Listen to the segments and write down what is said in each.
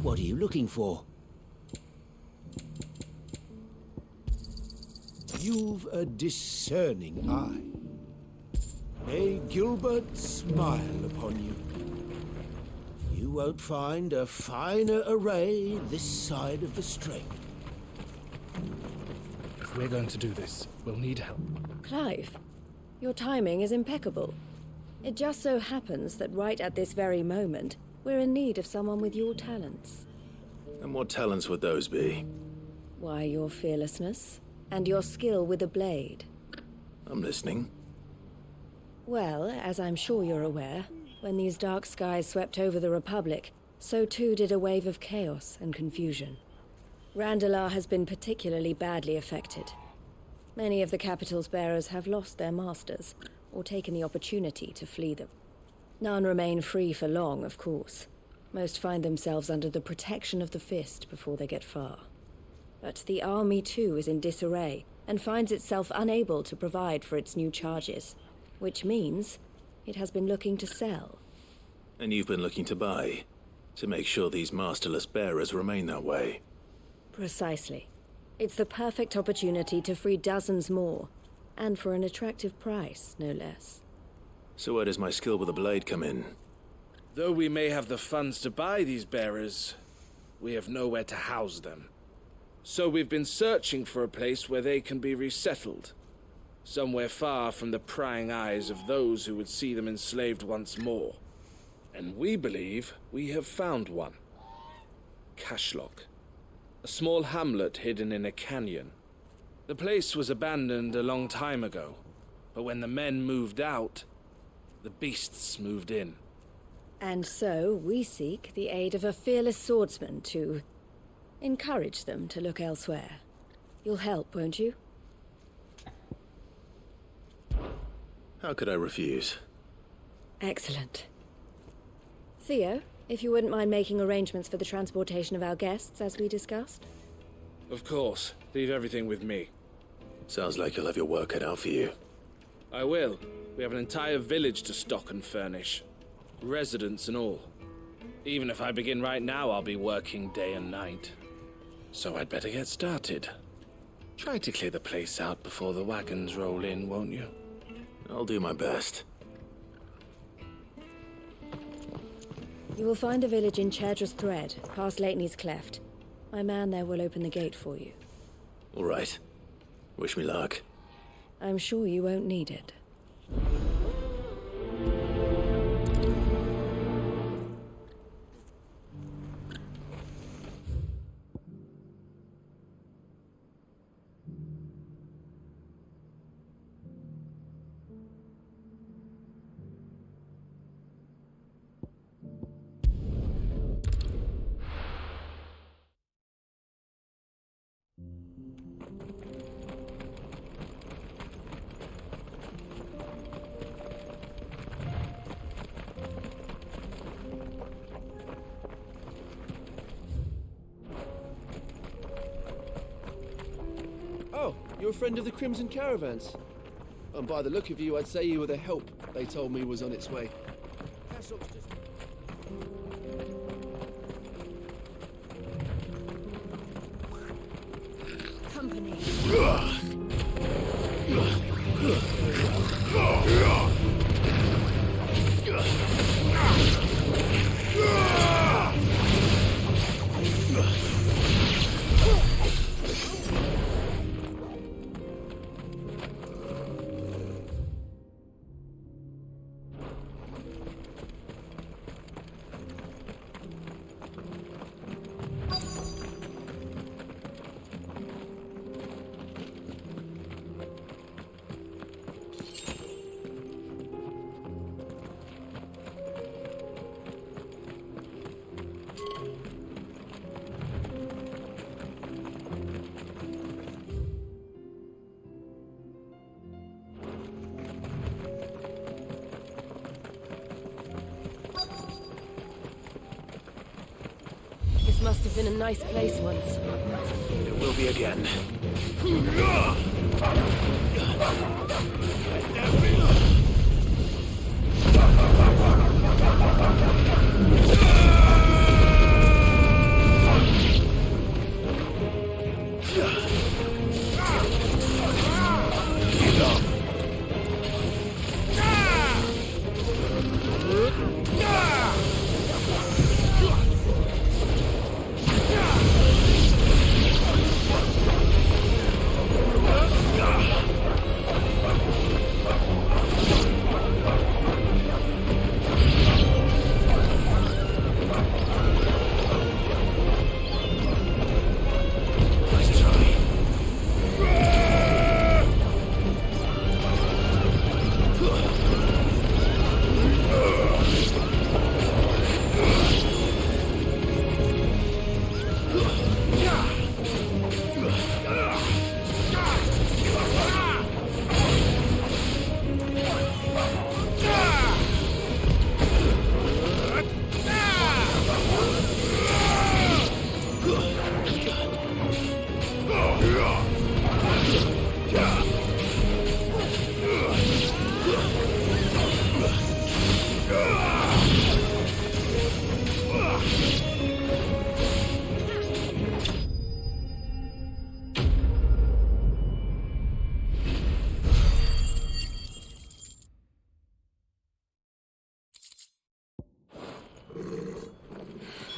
What are you looking for? You've a discerning eye. May Gilbert smile upon you. You won't find a finer array this side of the strait. If we're going to do this, we'll need help. Clive, your timing is impeccable. It just so happens that right at this very moment, we're in need of someone with your talents. And what talents would those be? Why, your fearlessness, and your skill with a blade. I'm listening. Well, as I'm sure you're aware, when these dark skies swept over the Republic, so too did a wave of chaos and confusion. Randalar has been particularly badly affected. Many of the capital's bearers have lost their masters, or taken the opportunity to flee them. None remain free for long, of course. Most find themselves under the protection of the Fist before they get far. But the army too is in disarray, and finds itself unable to provide for its new charges, which means it has been looking to sell. And you've been looking to buy, to make sure these masterless bearers remain that way. Precisely. It's the perfect opportunity to free dozens more, and for an attractive price, no less. So where does my skill with a blade come in? Though we may have the funds to buy these bearers, we have nowhere to house them. So we've been searching for a place where they can be resettled. Somewhere far from the prying eyes of those who would see them enslaved once more. And we believe we have found one. Cashlock. A small hamlet hidden in a canyon. The place was abandoned a long time ago, but when the men moved out, the beasts moved in. And so we seek the aid of a fearless swordsman to encourage them to look elsewhere. You'll help, won't you? How could I refuse? Excellent. Theo, if you wouldn't mind making arrangements for the transportation of our guests, as we discussed. Of course. Leave everything with me. Sounds like you'll have your work cut out for you. I will. We have an entire village to stock and furnish. Residents and all. Even if I begin right now, I'll be working day and night. So I'd better get started. Try to clear the place out before the wagons roll in, won't you? I'll do my best. You will find a village in Chadra's Thread, past Sleipnir's Cleft. My man there will open the gate for you. All right. Wish me luck. I'm sure you won't need it. Oh, you're a friend of the Crimson Caravans. And by the look of you, I'd say you were the help they told me was on its way. Company. This must have been a nice place once. It will be again.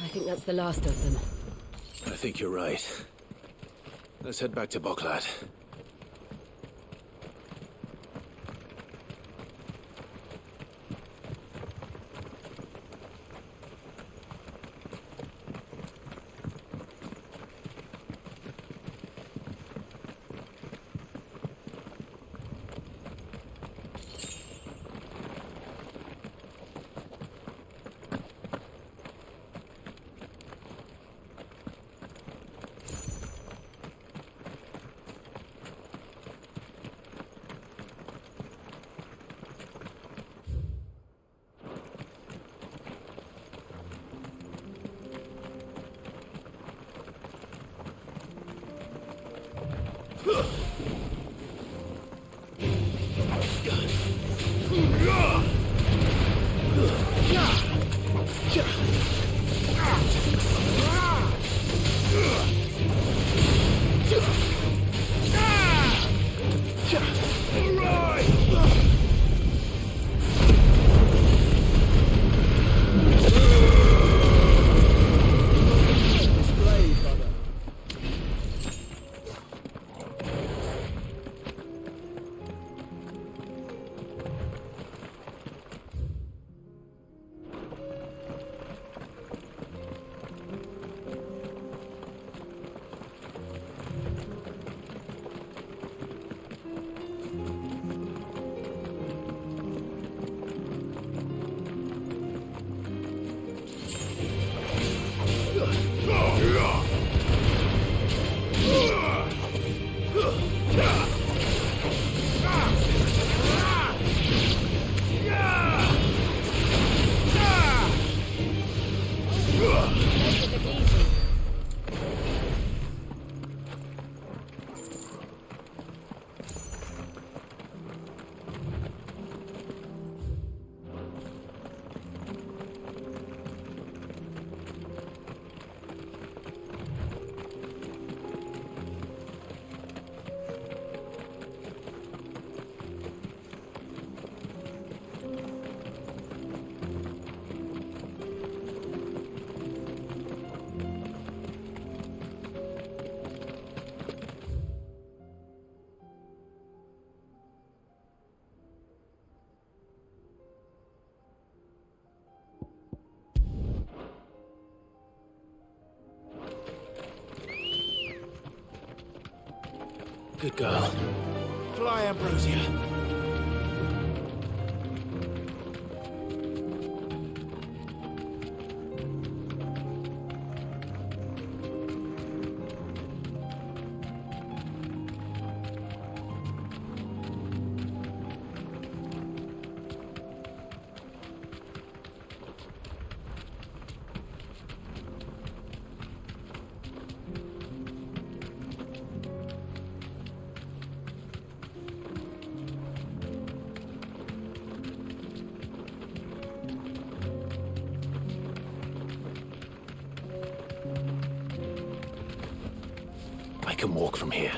I think that's the last of them. I think you're right. Let's head back to Boklad. Good girl. Fly, Ambrosia. can walk from here.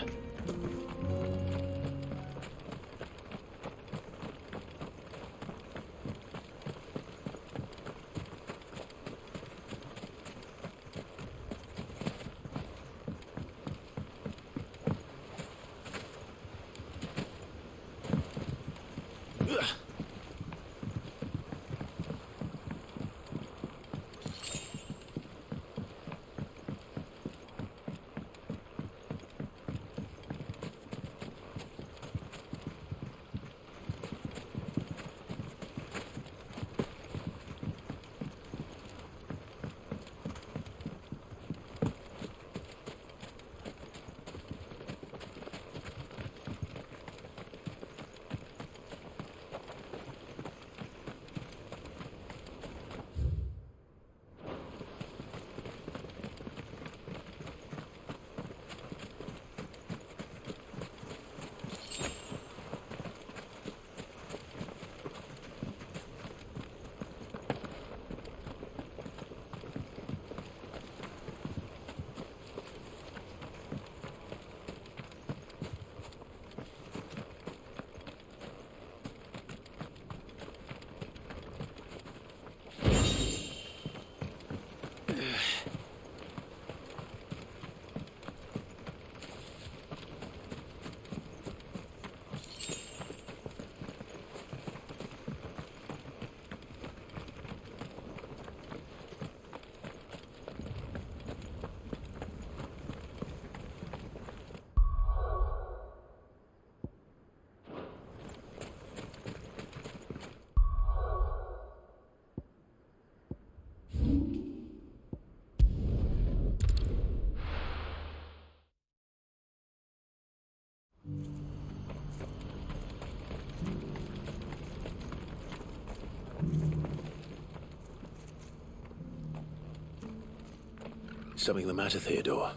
Something the matter, Theodore?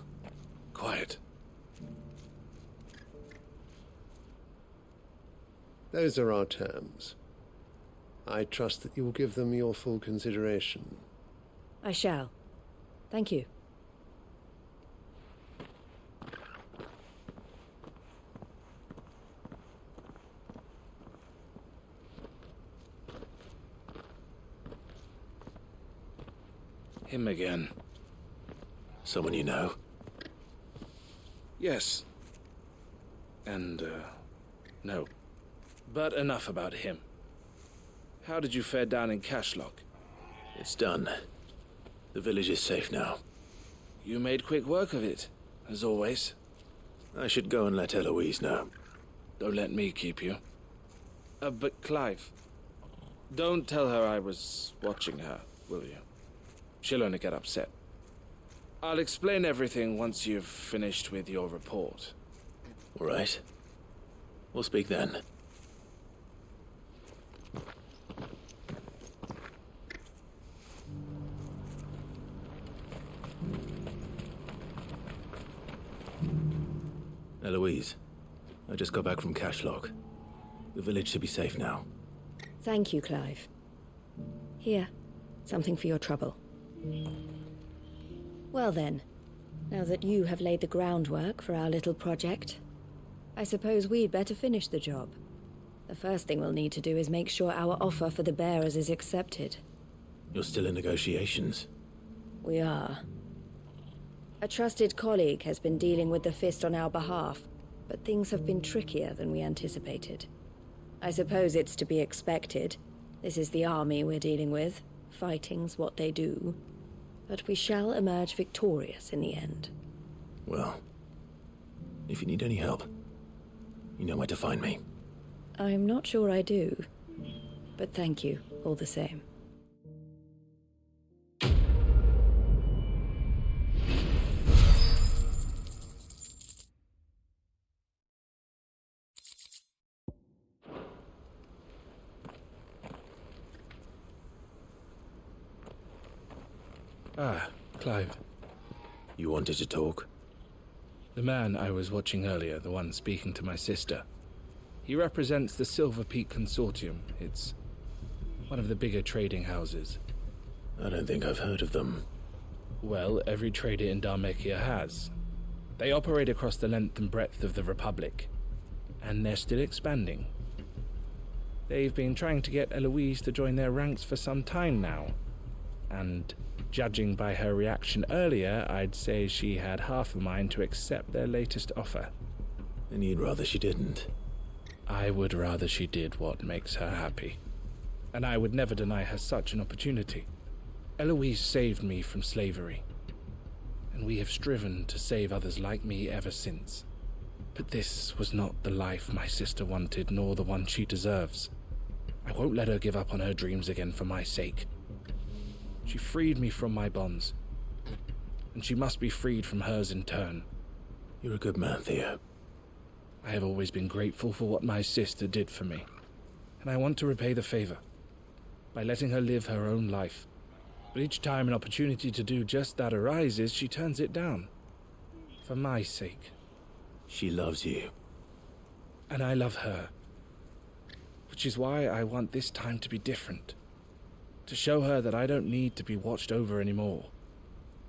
Quiet. Those are our terms. I trust that you will give them your full consideration. I shall. Thank you. Him again. Someone you know? Yes. And, no. But enough about him. How did you fare down in Cashlock? It's done. The village is safe now. You made quick work of it, as always. I should go and let Eloise know. Don't let me keep you. But Clive, don't tell her I was watching her, will you? She'll only get upset. I'll explain everything once you've finished with your report. All right. We'll speak then. Eloise, I just got back from Cashlock. The village should be safe now. Thank you, Clive. Here, something for your trouble. Well then, now that you have laid the groundwork for our little project, I suppose we'd better finish the job. The first thing we'll need to do is make sure our offer for the bearers is accepted. You're still in negotiations? We are. A trusted colleague has been dealing with the Fist on our behalf, but things have been trickier than we anticipated. I suppose it's to be expected. This is the army we're dealing with. Fighting's what they do. But we shall emerge victorious in the end. Well, if you need any help, you know where to find me. I'm not sure I do, but thank you all the same. Ah, Clive. You wanted to talk? The man I was watching earlier, the one speaking to my sister. He represents the Silver Peak Consortium. It's one of the bigger trading houses. I don't think I've heard of them. Well, every trader in Dharmekia has. They operate across the length and breadth of the Republic, and they're still expanding. They've been trying to get Eloise to join their ranks for some time now, and judging by her reaction earlier, I'd say she had half a mind to accept their latest offer. And you'd rather she didn't? I would rather she did what makes her happy, and I would never deny her such an opportunity. Eloise saved me from slavery, and we have striven to save others like me ever since. But this was not the life my sister wanted, nor the one she deserves. I won't let her give up on her dreams again for my sake. She freed me from my bonds, and she must be freed from hers in turn. You're a good man, Theo. I have always been grateful for what my sister did for me, and I want to repay the favor by letting her live her own life. But each time an opportunity to do just that arises, she turns it down. For my sake. She loves you. And I love her. Which is why I want this time to be different. To show her that I don't need to be watched over anymore.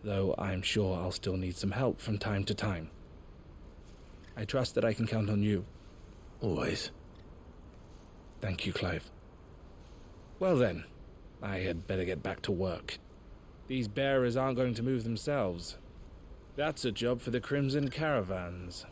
Though I'm sure I'll still need some help from time to time. I trust that I can count on you. Always. Thank you, Clive. Well then, I had better get back to work. These bearers aren't going to move themselves. That's a job for the Crimson Caravans.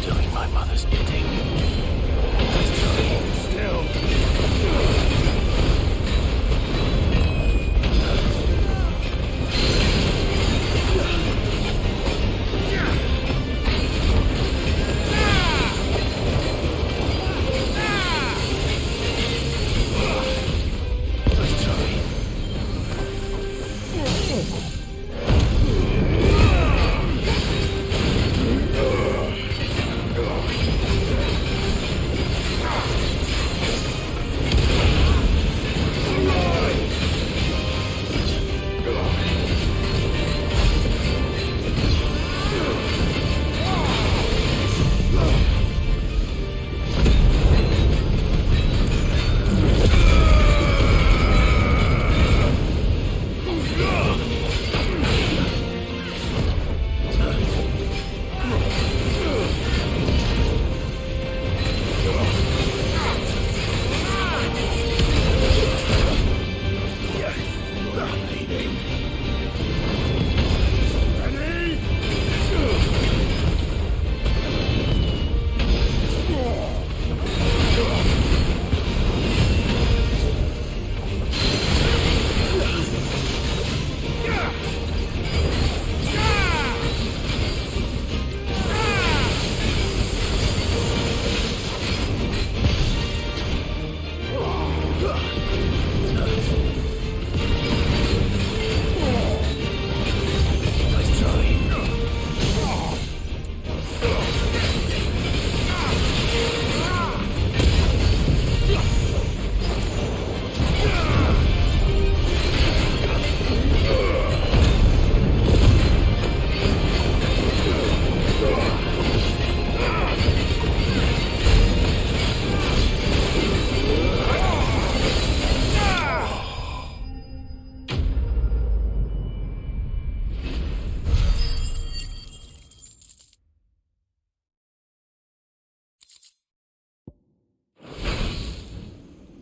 Doing my mother's bidding.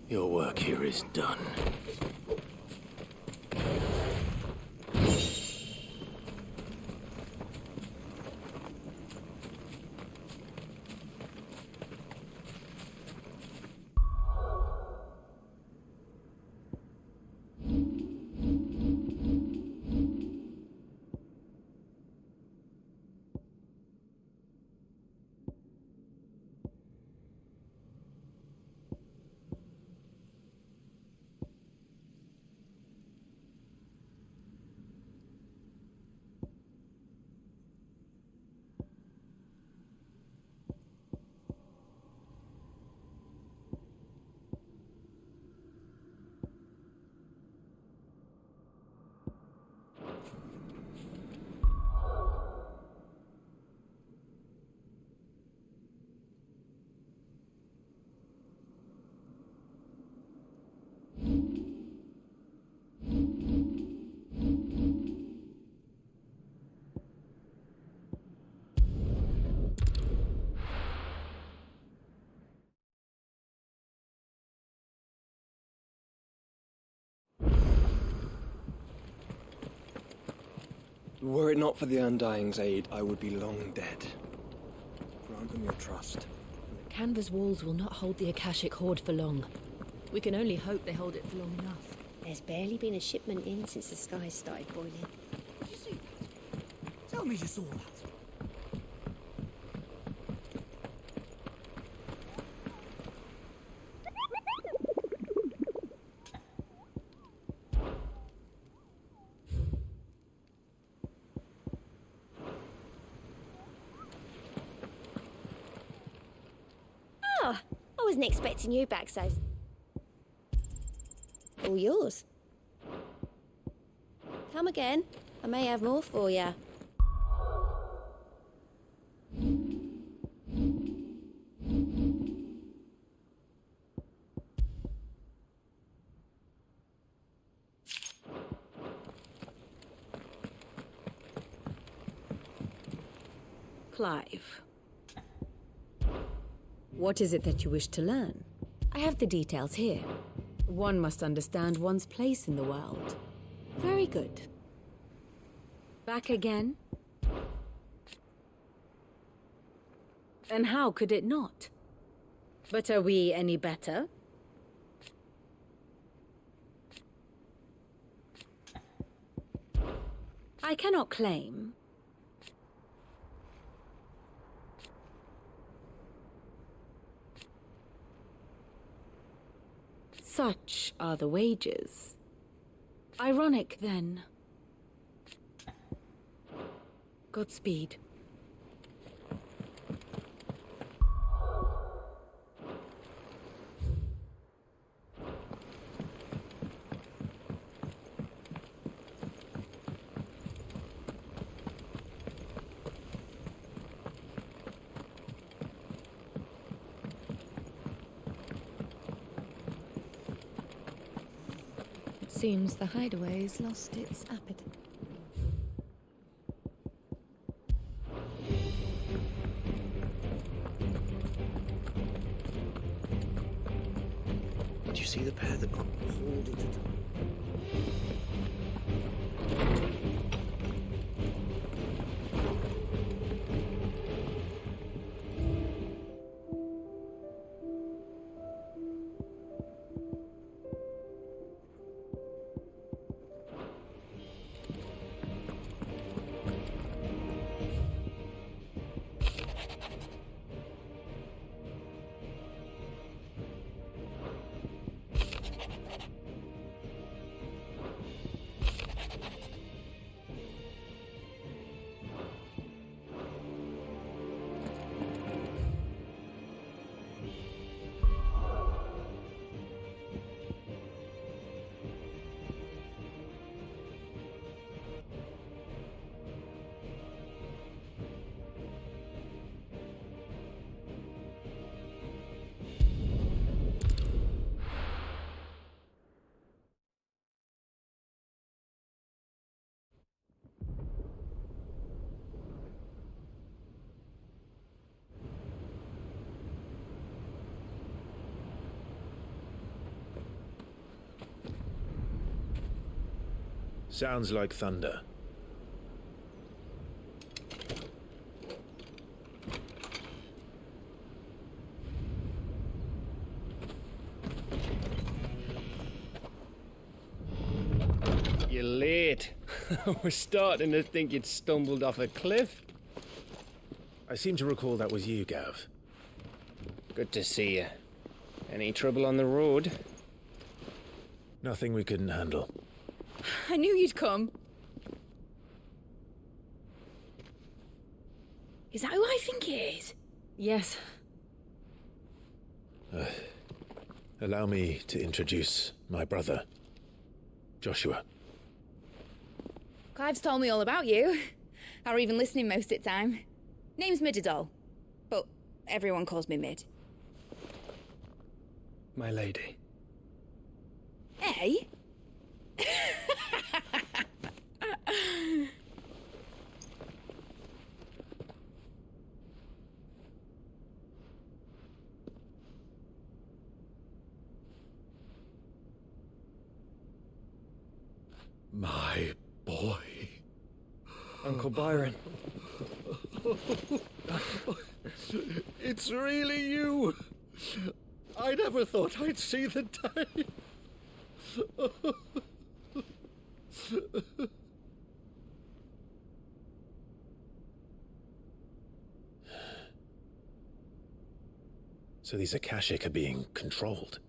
Your work here is done. Were it not for the Undying's aid, I would be long dead. Grant them your trust. Canva's walls will not hold the Akashic Horde for long. We can only hope they hold it for long enough. There's barely been a shipment in since the skies started boiling. Did you see that? Tell me you saw that. Oh, I wasn't expecting you back so... All yours. Come again. I may have more for you. Clive. What is it that you wish to learn? I have the details here. One must understand one's place in the world. Very good. Back again? And how could it not? But are we any better? I cannot claim. Such are the wages. Ironic, then. Godspeed. Seems the hideaway's lost its appetite. Did you see the pair that got pulled into the... Sounds like thunder. You're late. We're starting to think you'd stumbled off a cliff. I seem to recall that was you, Gav. Good to see you. Any trouble on the road? Nothing we couldn't handle. I knew you'd come. Is that who I think it is? Yes. Allow me to introduce my brother, Joshua. Clive's told me all about you. Or even listening most of the time. Name's Midadol, but everyone calls me Mid. My lady. Hey? My boy. Uncle Byron. It's really you. I never thought I'd see the day. So these Akashic are being controlled.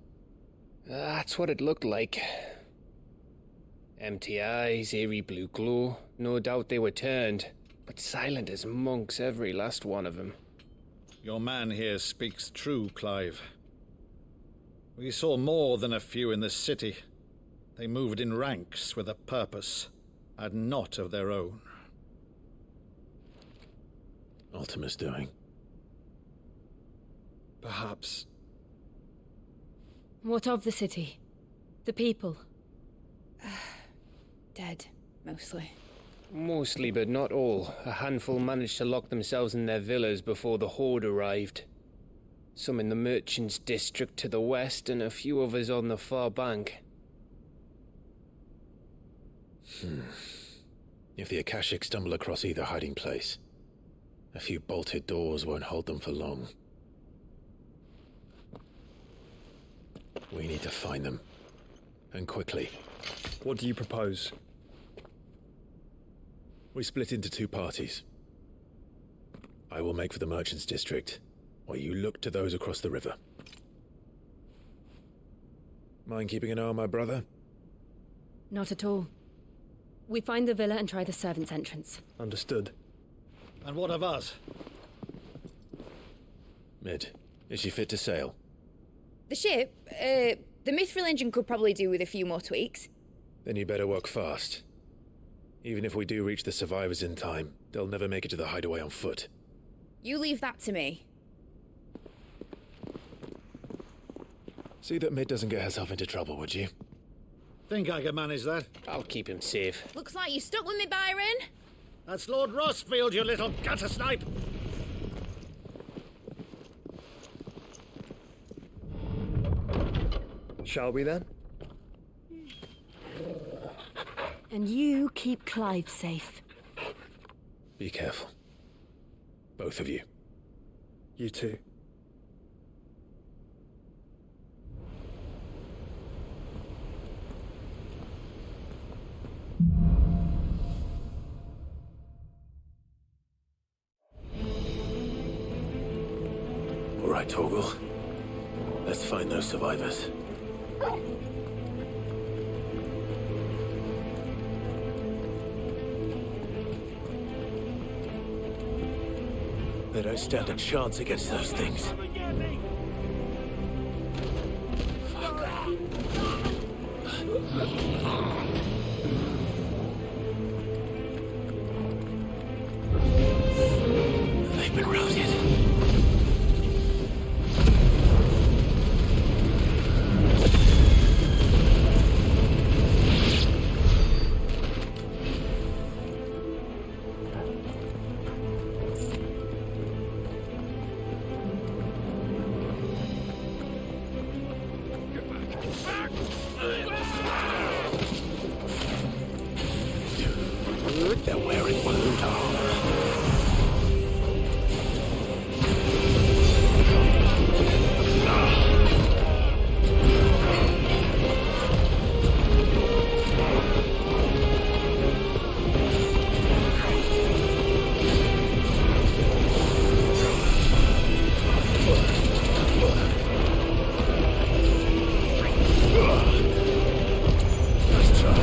That's what it looked like. Empty eyes, eerie blue glow. No doubt they were turned, but silent as monks, every last one of them. Your man here speaks true, Clive. We saw more than a few in the city. They moved in ranks with a purpose, and not of their own. Ultima's doing. Perhaps. What of the city? The people? Dead, mostly. Mostly, but not all. A handful managed to lock themselves in their villas before the Horde arrived. Some in the merchants' district to the west, and a few others on the far bank. If the Akashic stumble across either hiding place, A few bolted doors won't hold them for long. We need to find them. And quickly. What do you propose? We split into two parties. I will make for the Merchants District, while you look to those across the river. Mind keeping an eye on my brother? Not at all. We find the villa and try the servants' entrance. Understood. And what of us? Mid, is she fit to sail? The ship, the Mithril engine could probably do with a few more tweaks. Then you better work fast. Even if we do reach the survivors in time, they'll never make it to the hideaway on foot. You leave that to me. See that Mid doesn't get herself into trouble, would you? Think I can manage that. I'll keep him safe. Looks like you stuck with me, Byron. That's Lord Rossfield, you little gutter snipe! Shall we then? And you keep Clive safe. Be careful. Both of you. You too. All right, Torgal. Let's find those survivors. They don't stand a chance against those things. They've been routed. They're wearing balloon armor. Nice try.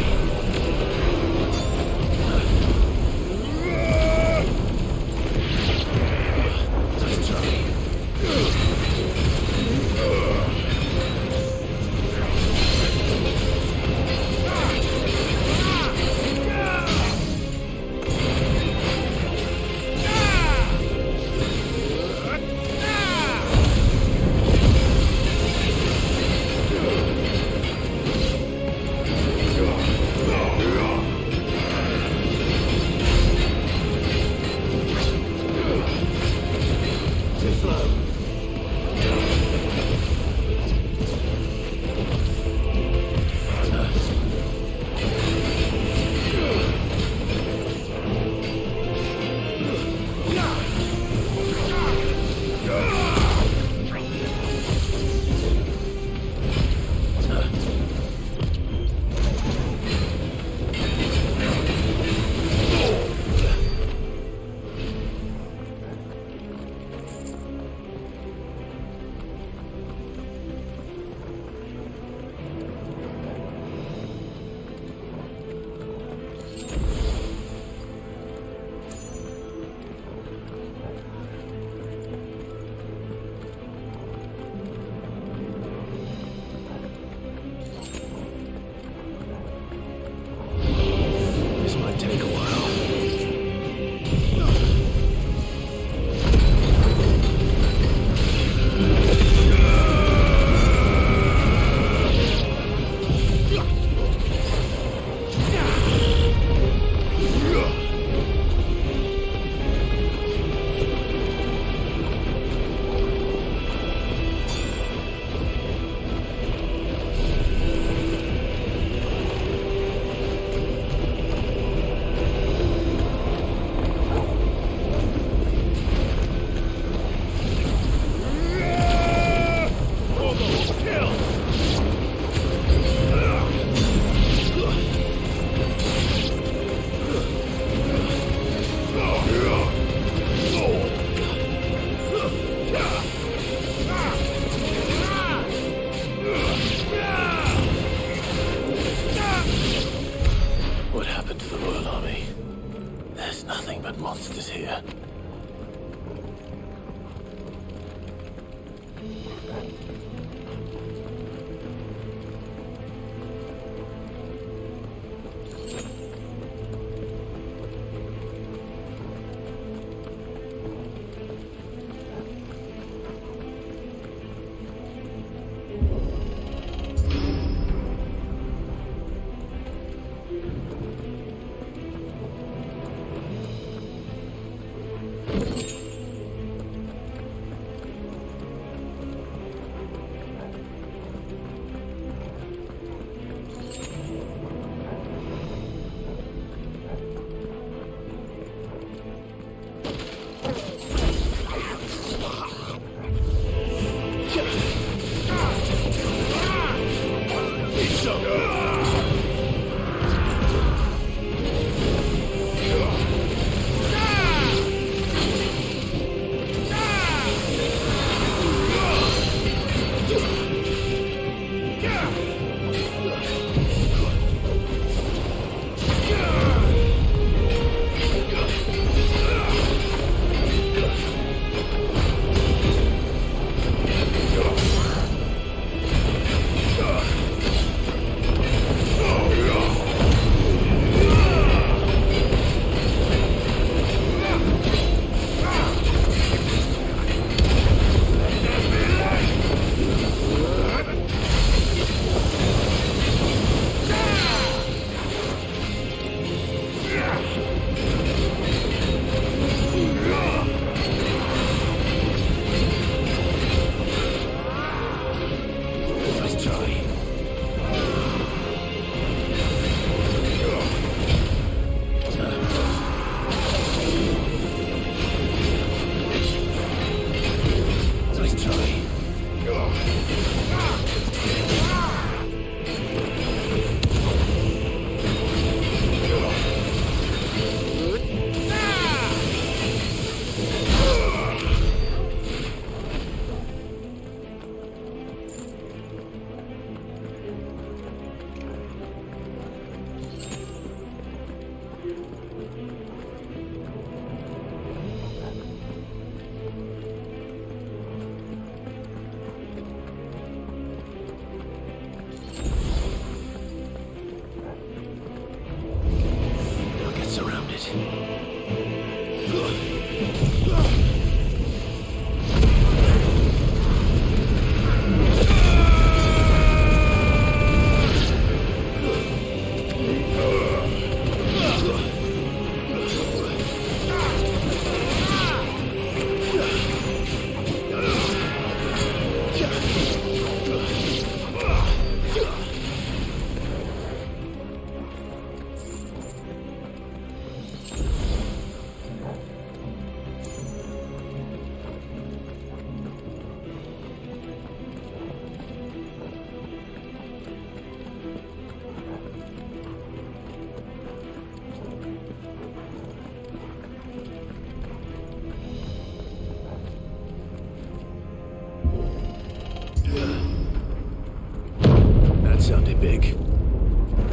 That sounded big.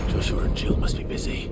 Joshua and Jill must be busy.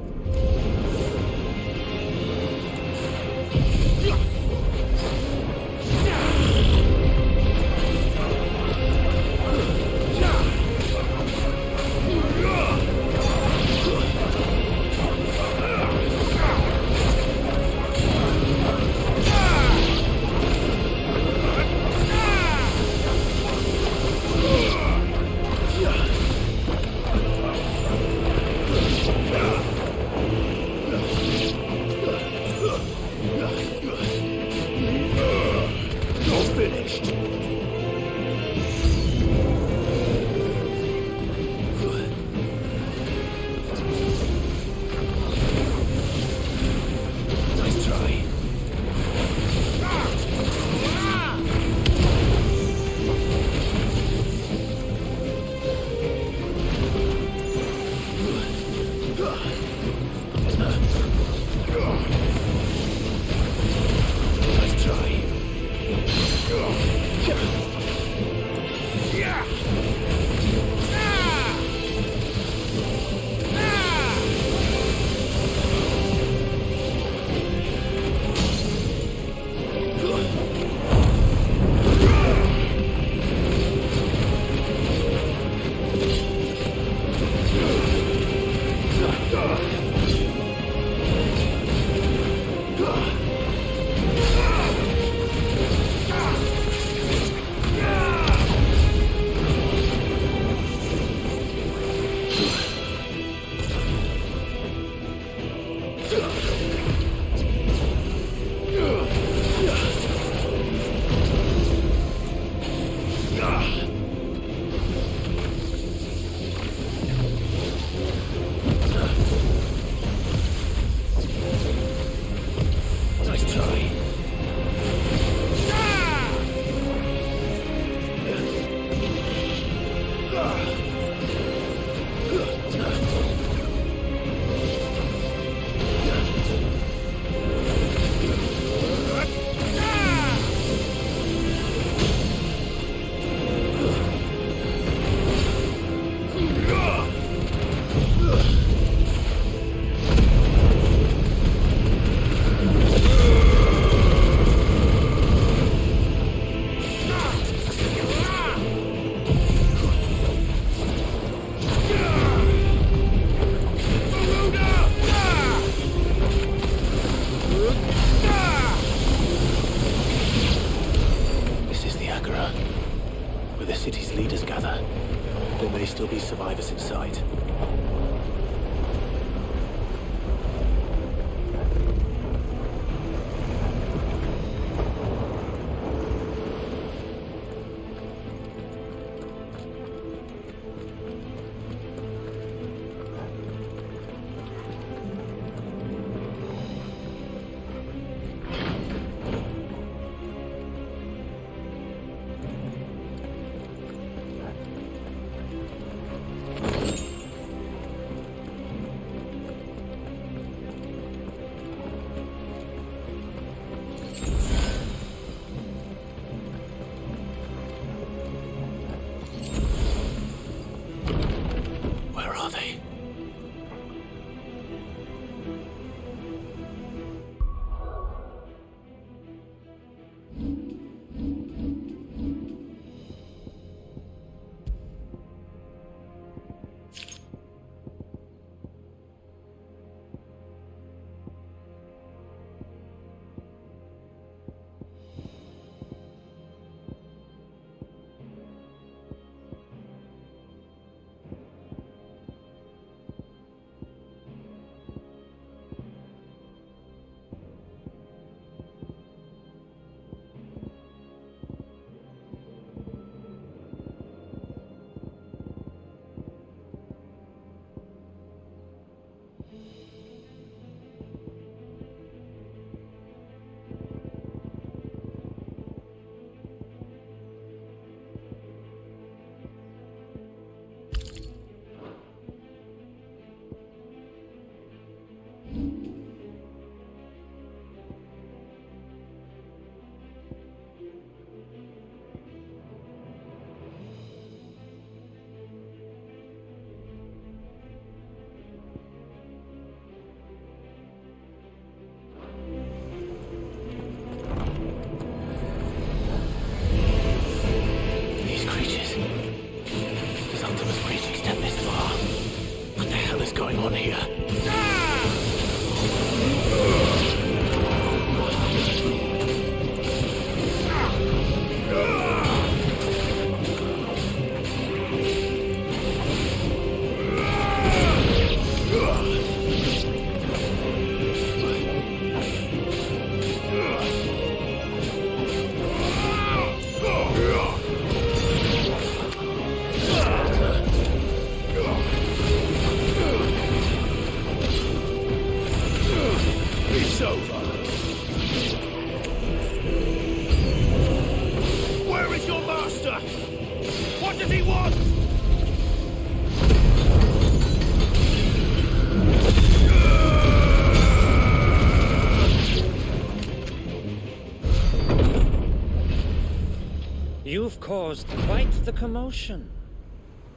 Survivors inside. What does he want? You've caused quite the commotion.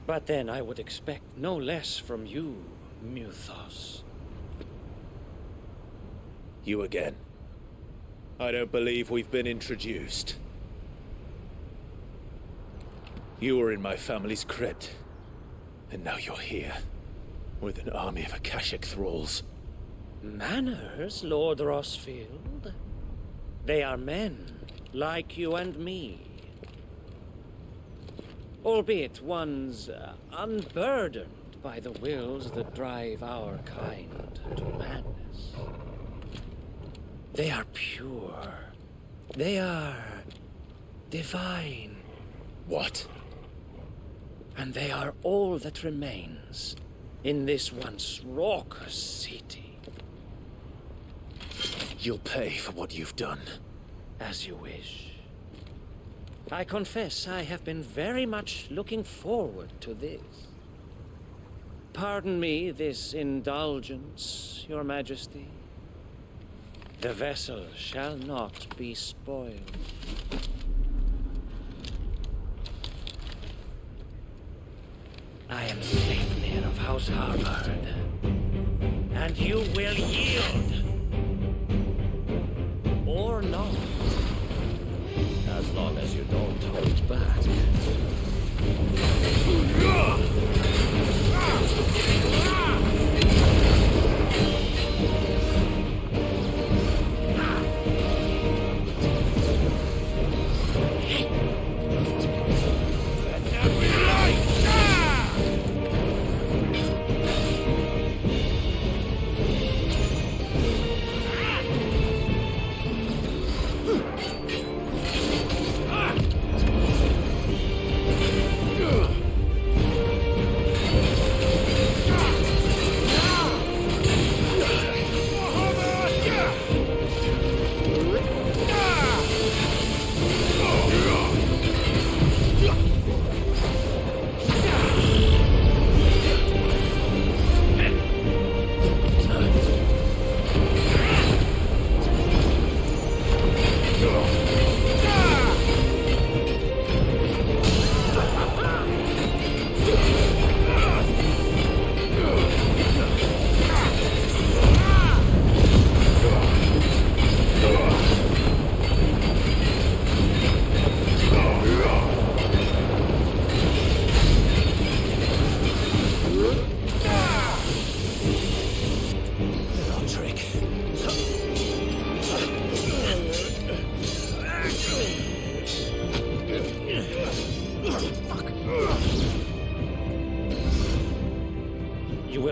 But then I would expect no less from you, Muthos. You again. I don't believe we've been introduced. You were in my family's crypt, and now you're here, with an army of Akashic thralls. Manners, Lord Rossfield? They are men, like you and me. Albeit one's unburdened by the wills that drive our kind to madness. They are pure. They are divine. What? And they are all that remains in this once raucous city. You'll pay for what you've done. As you wish. I confess I have been very much looking forward to this. Pardon me this indulgence, Your Majesty. The vessel shall not be spoiled. I am Sleipnir of House Harvard, and you will yield. Or not. As long as you don't hold back.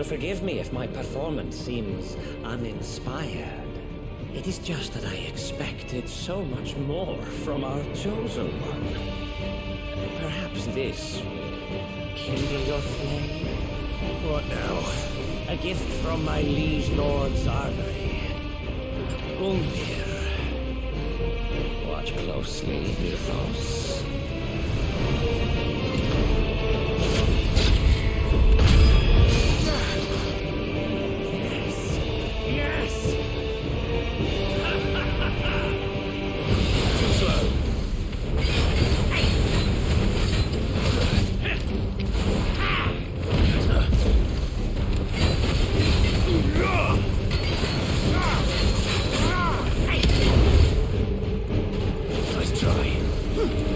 Forgive me if my performance seems uninspired. It is just that I expected so much more from our chosen one. Perhaps this will kindle your flame? What now? A gift from my liege lord's armory. Undir. Watch closely, Muthos. Nice try.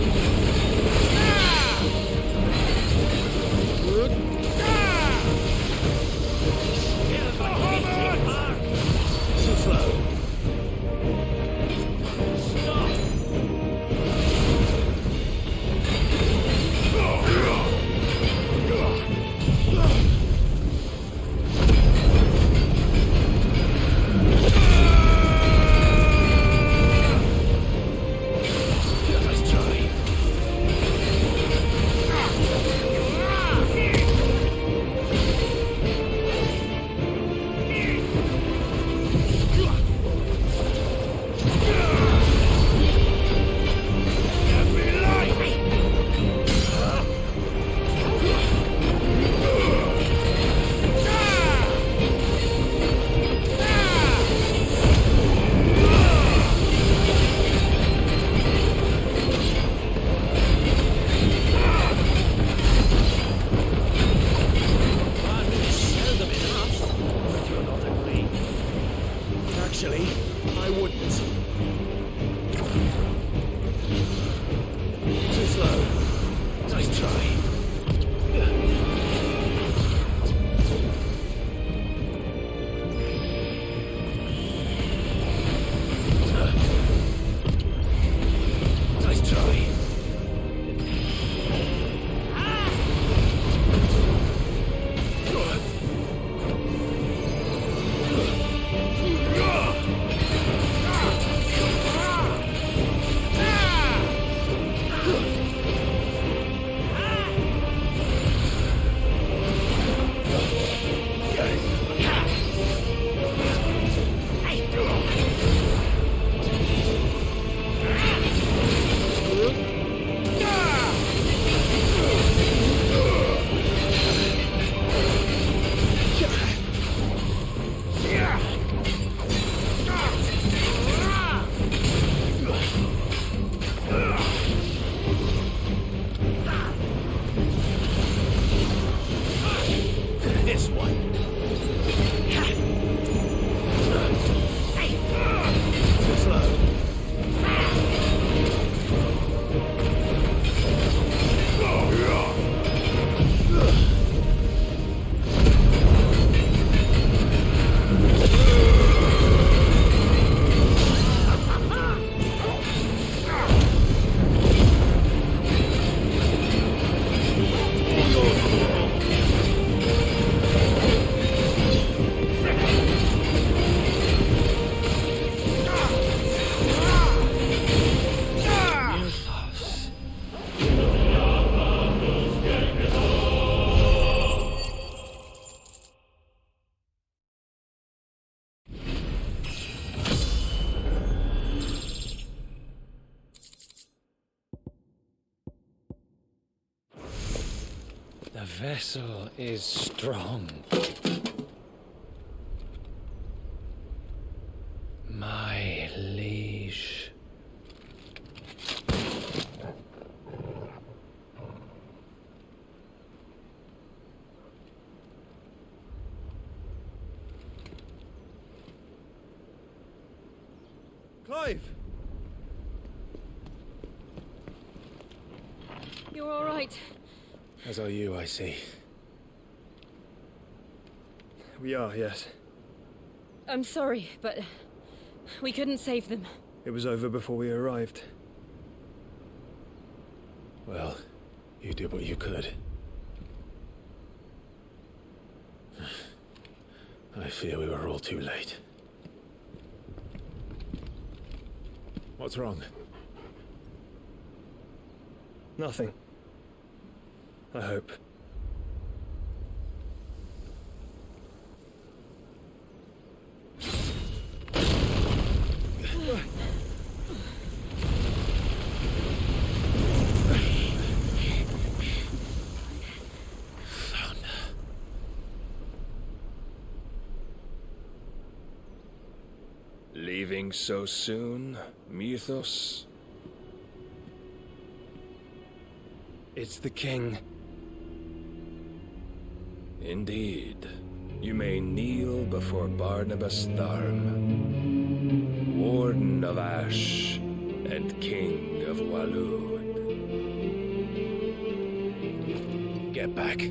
The vessel is strong. My liege. Clive! You're all right. As are you, I see. We are, yes. I'm sorry, but we couldn't save them. It was over before we arrived. Well, you did what you could. I fear we were all too late. What's wrong? Nothing. I hope. Leaving so soon, Mythos? It's the king. Indeed. You may kneel before Barnabas Tharm, Warden of Ash and King of Waloed. Get back.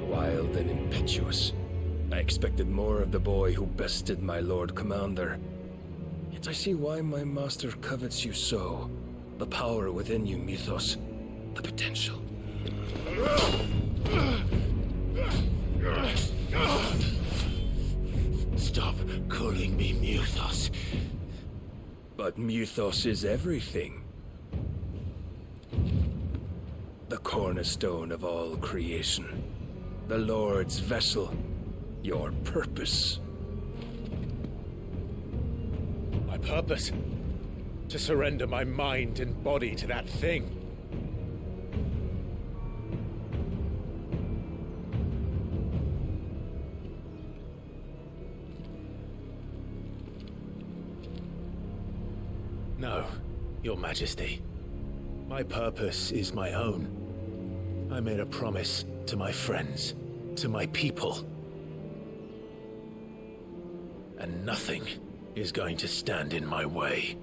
Wild and impetuous. I expected more of the boy who bested my Lord Commander. Yet I see why my master covets you so. The power within you, Mythos. The potential. Stop calling me Mythos. But Mythos is everything. The cornerstone of all creation. The Lord's vessel. Your purpose. My purpose? To surrender my mind and body to that thing. No, Your Majesty. My purpose is my own. I made a promise to my friends, to my people. And nothing is going to stand in my way.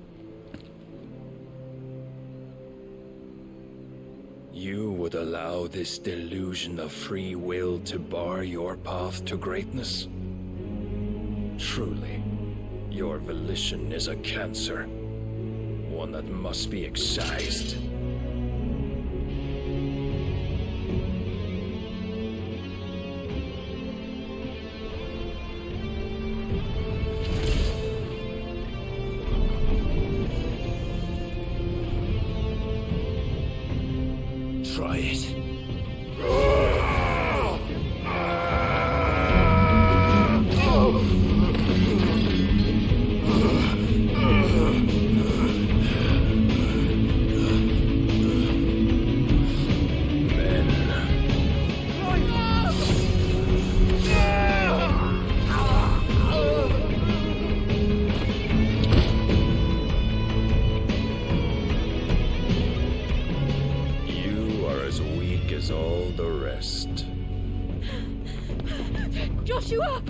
You would allow this delusion of free will to bar your path to greatness? Truly, your volition is a cancer. One that must be excised. Try it. All the rest. Joshua!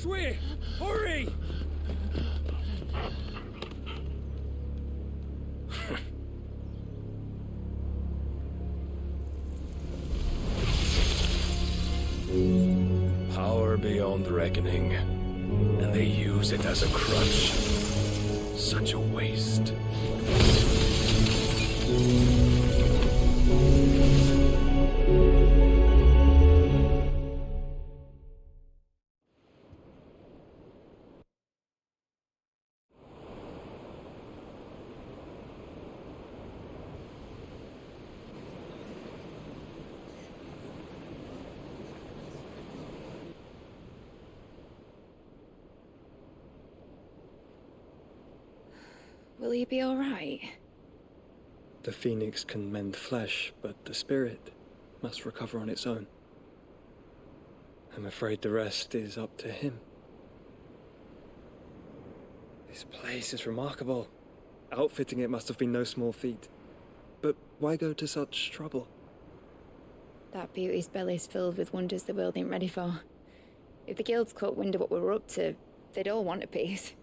this way! Hurry! Power beyond reckoning, and they use it as a crutch. Such a waste. Will he be alright? The phoenix can mend flesh, but the spirit must recover on its own. I'm afraid the rest is up to him. This place is remarkable. Outfitting it must have been no small feat. But why go to such trouble? That beauty's belly's filled with wonders the world ain't ready for. If the guilds caught wind of what we were up to, they'd all want a piece.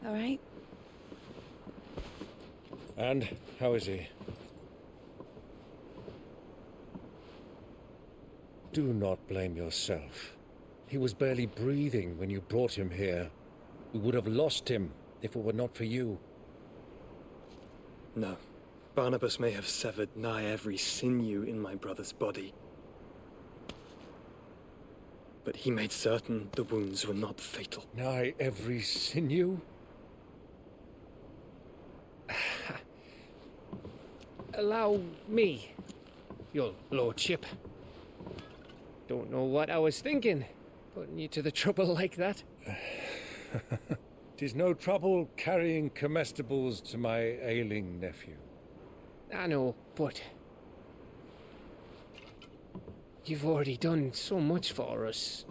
All right. And how is he? Do not blame yourself. He was barely breathing when you brought him here. We would have lost him if it were not for you. No. Barnabas may have severed nigh every sinew in my brother's body. But he made certain the wounds were not fatal. Nigh every sinew? Allow me, your lordship. Don't know what I was thinking, putting you to the trouble like that. 'Tis no trouble carrying comestibles to my ailing nephew. I know, but you've already done so much for us.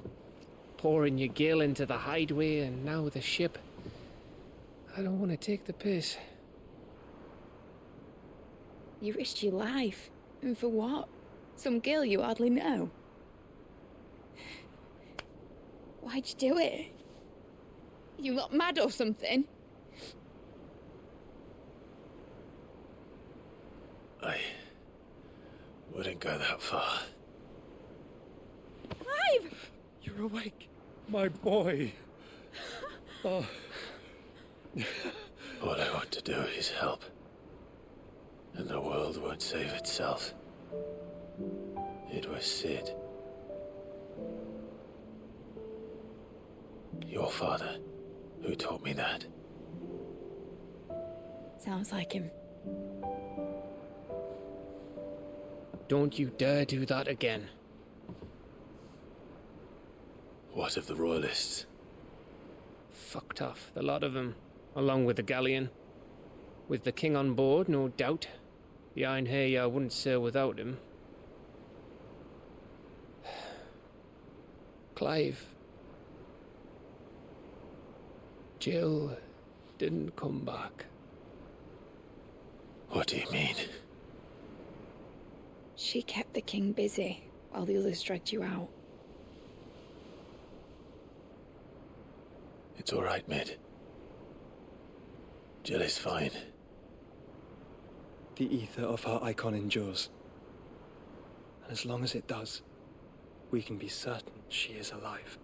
Pouring your gil into the hideaway and now the ship. I don't want to take the piss. You risked your life. And for what? Some girl you hardly know. Why'd you do it? You lot mad or something? I wouldn't go that far. Clive! You're awake, my boy. Oh. All I want to do is help. And the world won't save itself. It was Sid. Your father, who taught me that. Sounds like him. Don't you dare do that again. What of the royalists? Fucked off, the lot of them, along with the galleon. With the king on board, no doubt. Behind here, I wouldn't sail without him. Clive. Jill didn't come back. What do you mean? She kept the king busy while the others dragged you out. It's all right, Mid. Jill is fine. The ether of her icon endures. And as long as it does, we can be certain she is alive.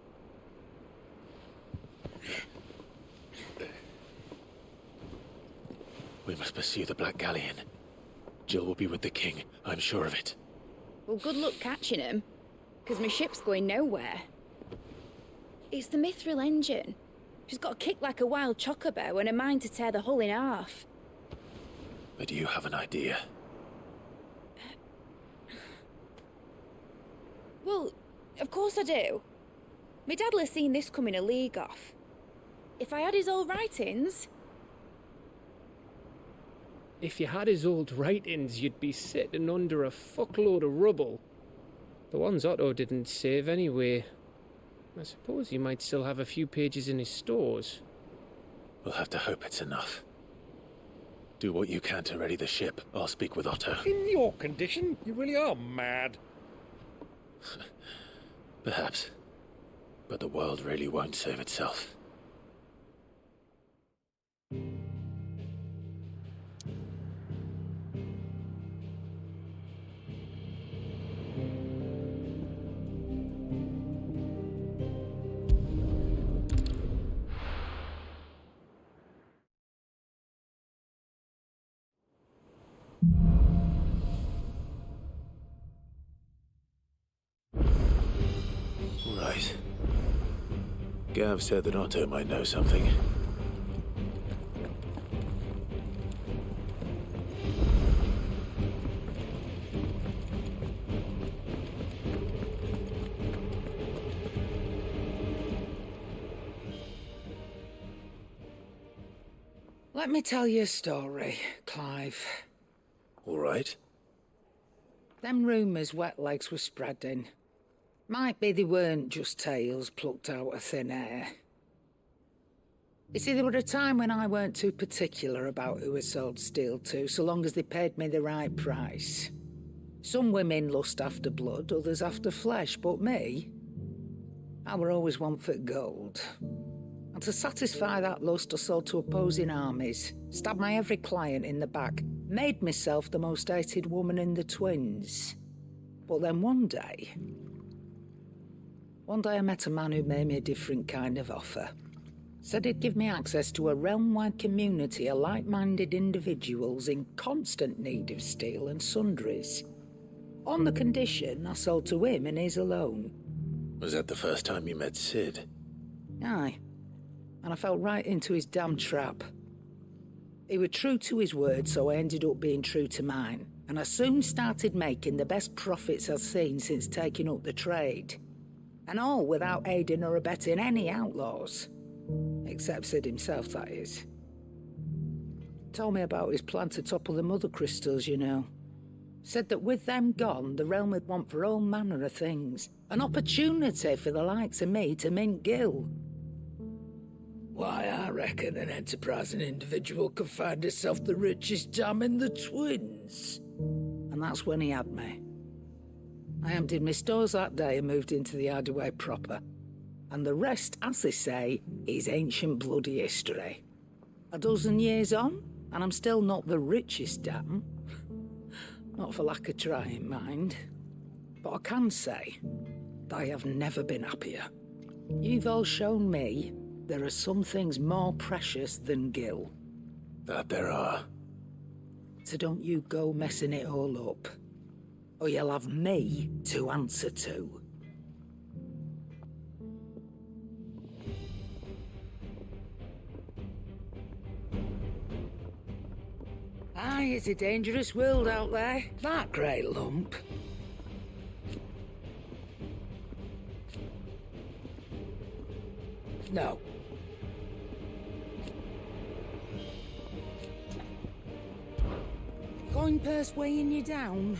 We must pursue the Black Galleon. Jill will be with the king, I'm sure of it. Well, good luck catching him, because my ship's going nowhere. It's the Mithril engine. She's got a kick like a wild chocobo and a mind to tear the hull in half. But do you have an idea? Well, of course I do. My dad'll have seen this coming a league off. If I had his old writings... If you had his old writings, you'd be sitting under a fuckload of rubble. The ones Otto didn't save anyway. I suppose he might still have a few pages in his stores. We'll have to hope it's enough. Do what you can to ready the ship. I'll speak with Otto. In your condition, you really are mad. Perhaps. But the world really won't save itself. Right. Gav said that Otto might know something. Let me tell you a story, Clive. All right. Them rumours Wetlegs were spreading. Might be they weren't just tales plucked out of thin air. You see, there were a time when I weren't too particular about who I sold steel to, so long as they paid me the right price. Some women lust after blood, others after flesh, but me, I were always one for gold. And to satisfy that lust, I sold to opposing armies, stabbed my every client in the back, made myself the most hated woman in the twins. But then one day I met a man who made me a different kind of offer. Said he'd give me access to a realm-wide community of like-minded individuals in constant need of steel and sundries. On the condition I sold to him and his alone. Was that the first time you met Sid? Aye. And I fell right into his damn trap. He was true to his word, so I ended up being true to mine. And I soon started making the best profits I've seen since taking up the trade. And all without aiding or abetting any outlaws. Except Sid himself, that is. Told me about his plan to topple the mother crystals, you know. Said that with them gone, the realm would want for all manner of things. An opportunity for the likes of me to mint gil. Why, I reckon an enterprising individual could find herself the richest dam in the twins. And that's when he had me. I emptied my stores that day and moved into the Hideaway proper. And the rest, as they say, is ancient bloody history. A dozen years on, and I'm still not the richest dam. Not for lack of trying, mind. But I can say, I have never been happier. You've all shown me there are some things more precious than gil. That there are. So don't you go messing it all up. Or you'll have me to answer to. Aye, it's a dangerous world out there. That great lump. No. Coin purse weighing you down?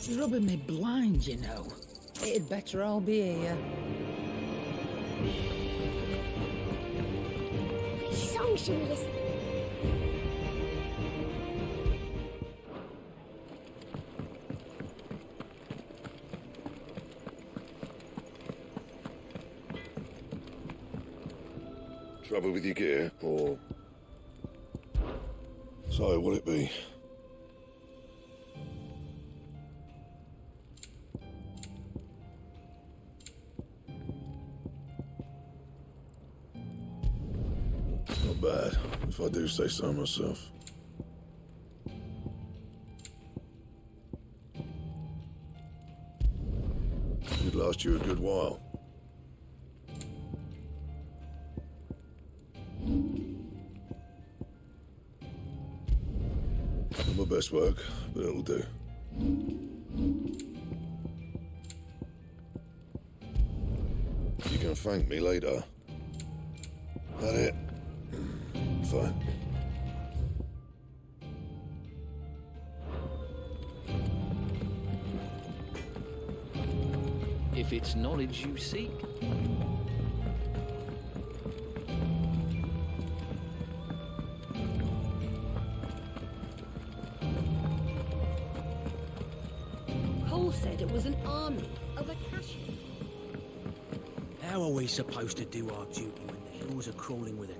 She's rubbing me blind, you know. It'd better all be here. Which song should we listen? Trouble with your gear, or... So, what'll it be? Not bad, if I do say so myself. It'd last you a good while. Not my best work, but it'll do. You can thank me later. That it? Fine. If it's knowledge you seek, all said it was an army of Akashic. How are we supposed to do our duty when the hills are crawling with it?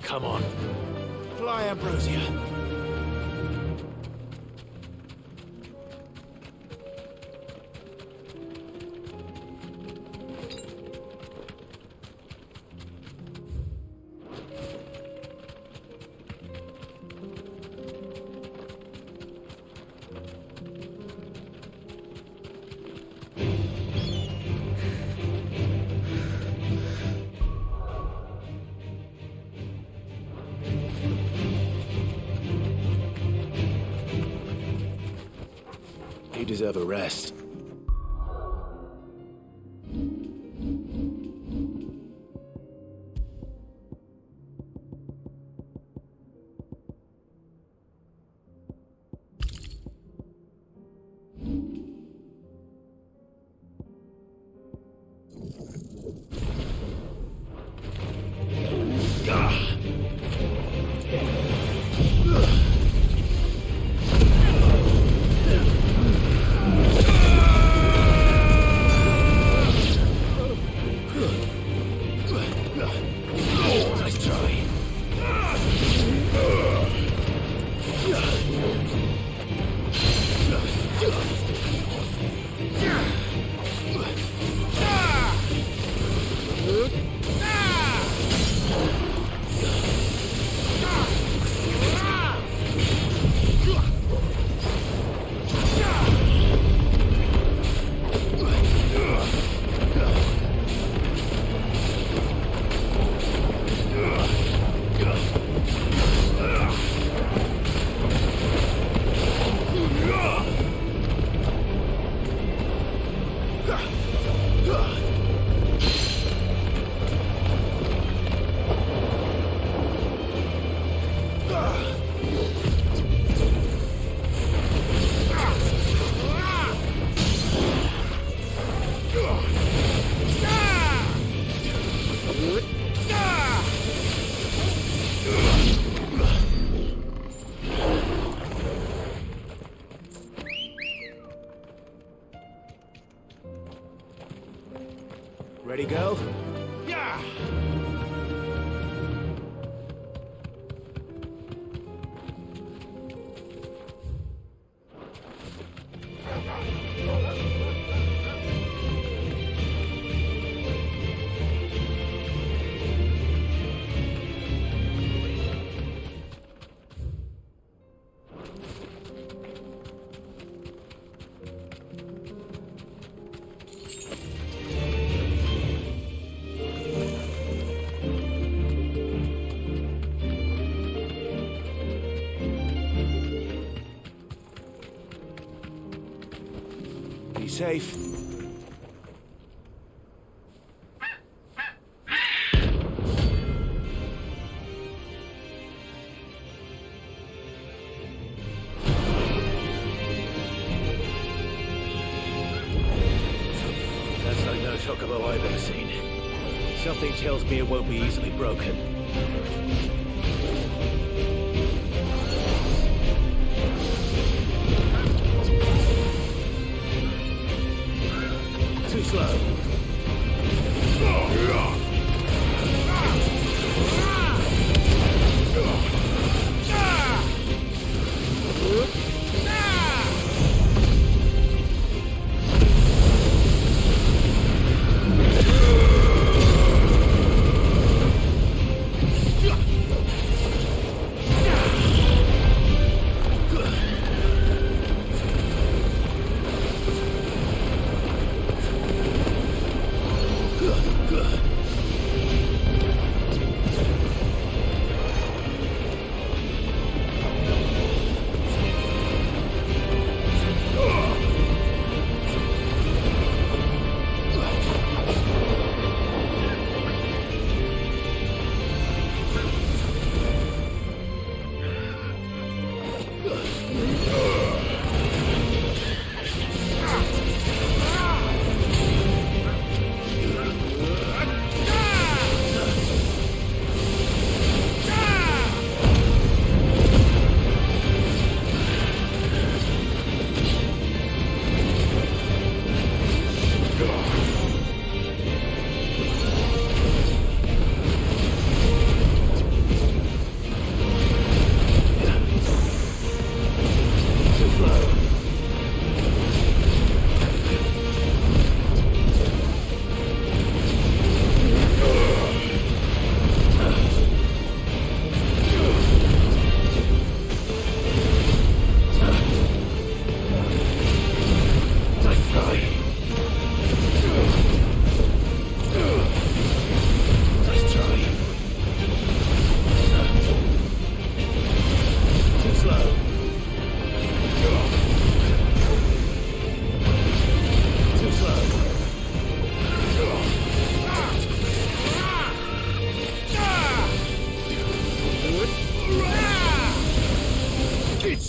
Come on. Fly, Ambrosia. You deserve a rest. Ready, go? Yeah! Be safe. That's like no chocobo I've ever seen. Something tells me it won't be easily broken. Too slow.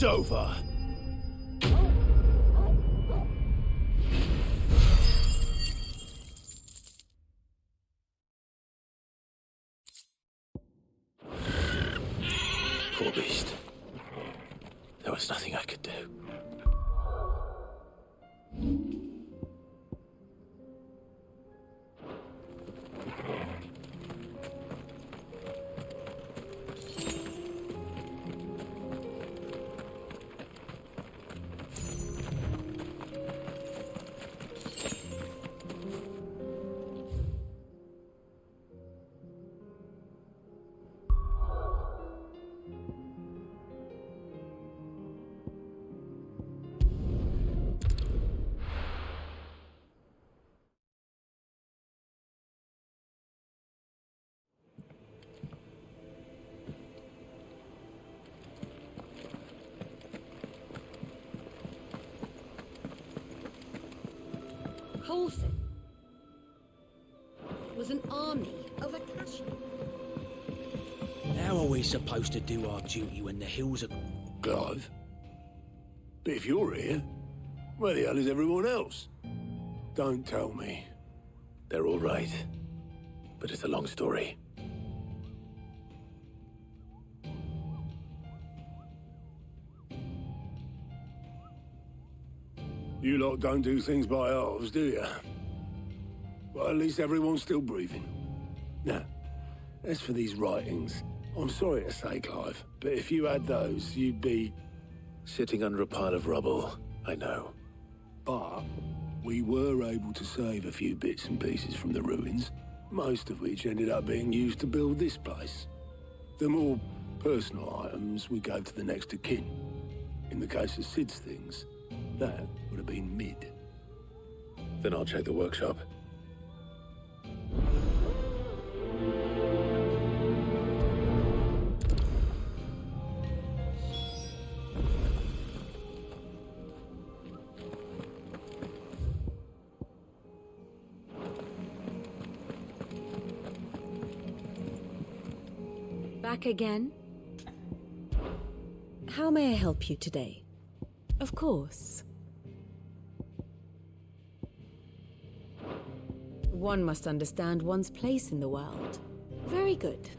over. Poor beast. There was nothing I could do. Colson was an army of Akashi. How are we supposed to do our duty when the hills are... Clive? But if you're here, where the hell is everyone else? Don't tell me. They're all right. But it's a long story. You lot don't do things by halves, do you? Well, at least everyone's still breathing. Now, as for these writings, I'm sorry to say, Clive, but if you had those, you'd be... Sitting under a pile of rubble, I know. But we were able to save a few bits and pieces from the ruins, most of which ended up being used to build this place. The more personal items we gave to the next of kin. In the case of Sid's things, that would have been mid. Then I'll check the workshop. Back again? How may I help you today? Of course. One must understand one's place in the world. Very good.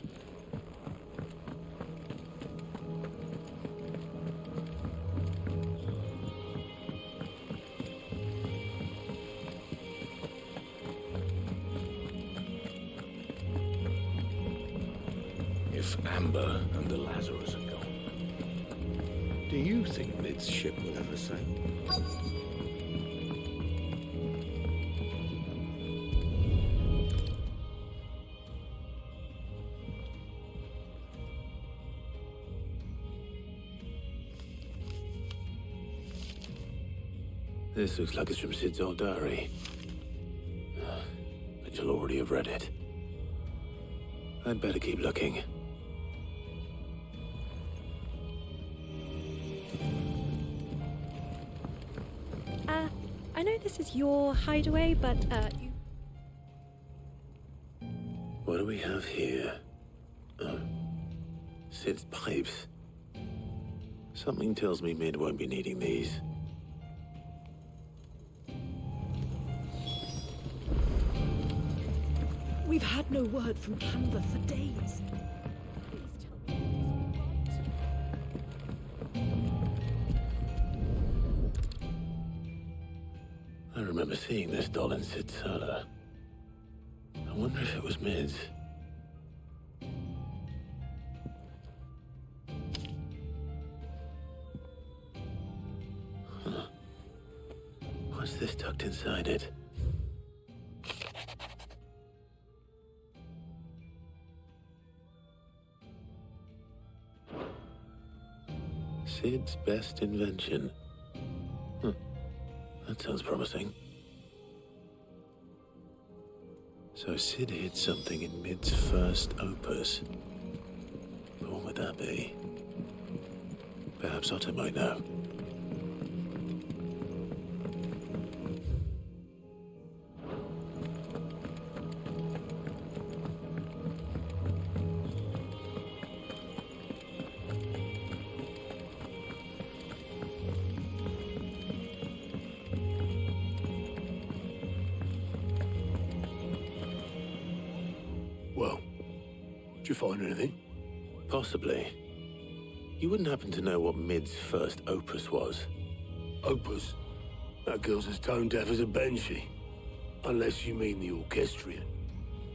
If Amber and the Lazarus are gone, do you think Mid's ship will ever sail? This looks like it's from Sid's old diary. But you'll already have read it. I'd better keep looking. I know this is your hideaway, but, you... What do we have here? Oh, Sid's pipes. Something tells me Mid won't be needing these. We've had no word from Canva for days. I remember seeing this doll in Sid's cellar. I wonder if it was Mid's. Huh. What's this tucked inside it? Sid's best invention. Huh. That sounds promising. So Sid hid something in Mid's first opus. But what would that be? Perhaps Otto might know. Did you find anything? Possibly. You wouldn't happen to know what Mid's first opus was? Opus? That girl's as tone deaf as a banshee. Unless you mean the orchestrion.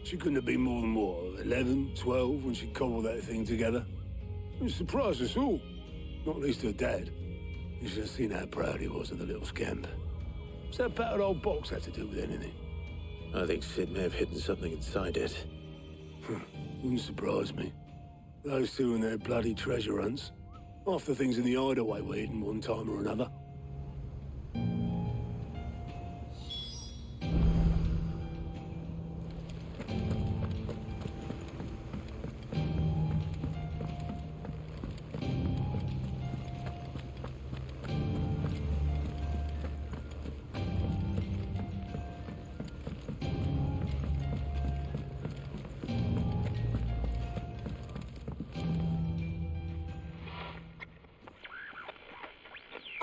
She couldn't have been more than, what, 11, 12 when she cobbled that thing together? It surprised us all. Not least her dad. You should have seen how proud he was of the little scamp. What's that battered old box have to do with anything? I think Sid may have hidden something inside it. Wouldn't surprise me. Those two and their bloody treasure hunts. Half the things in the hideaway were hidden one time or another.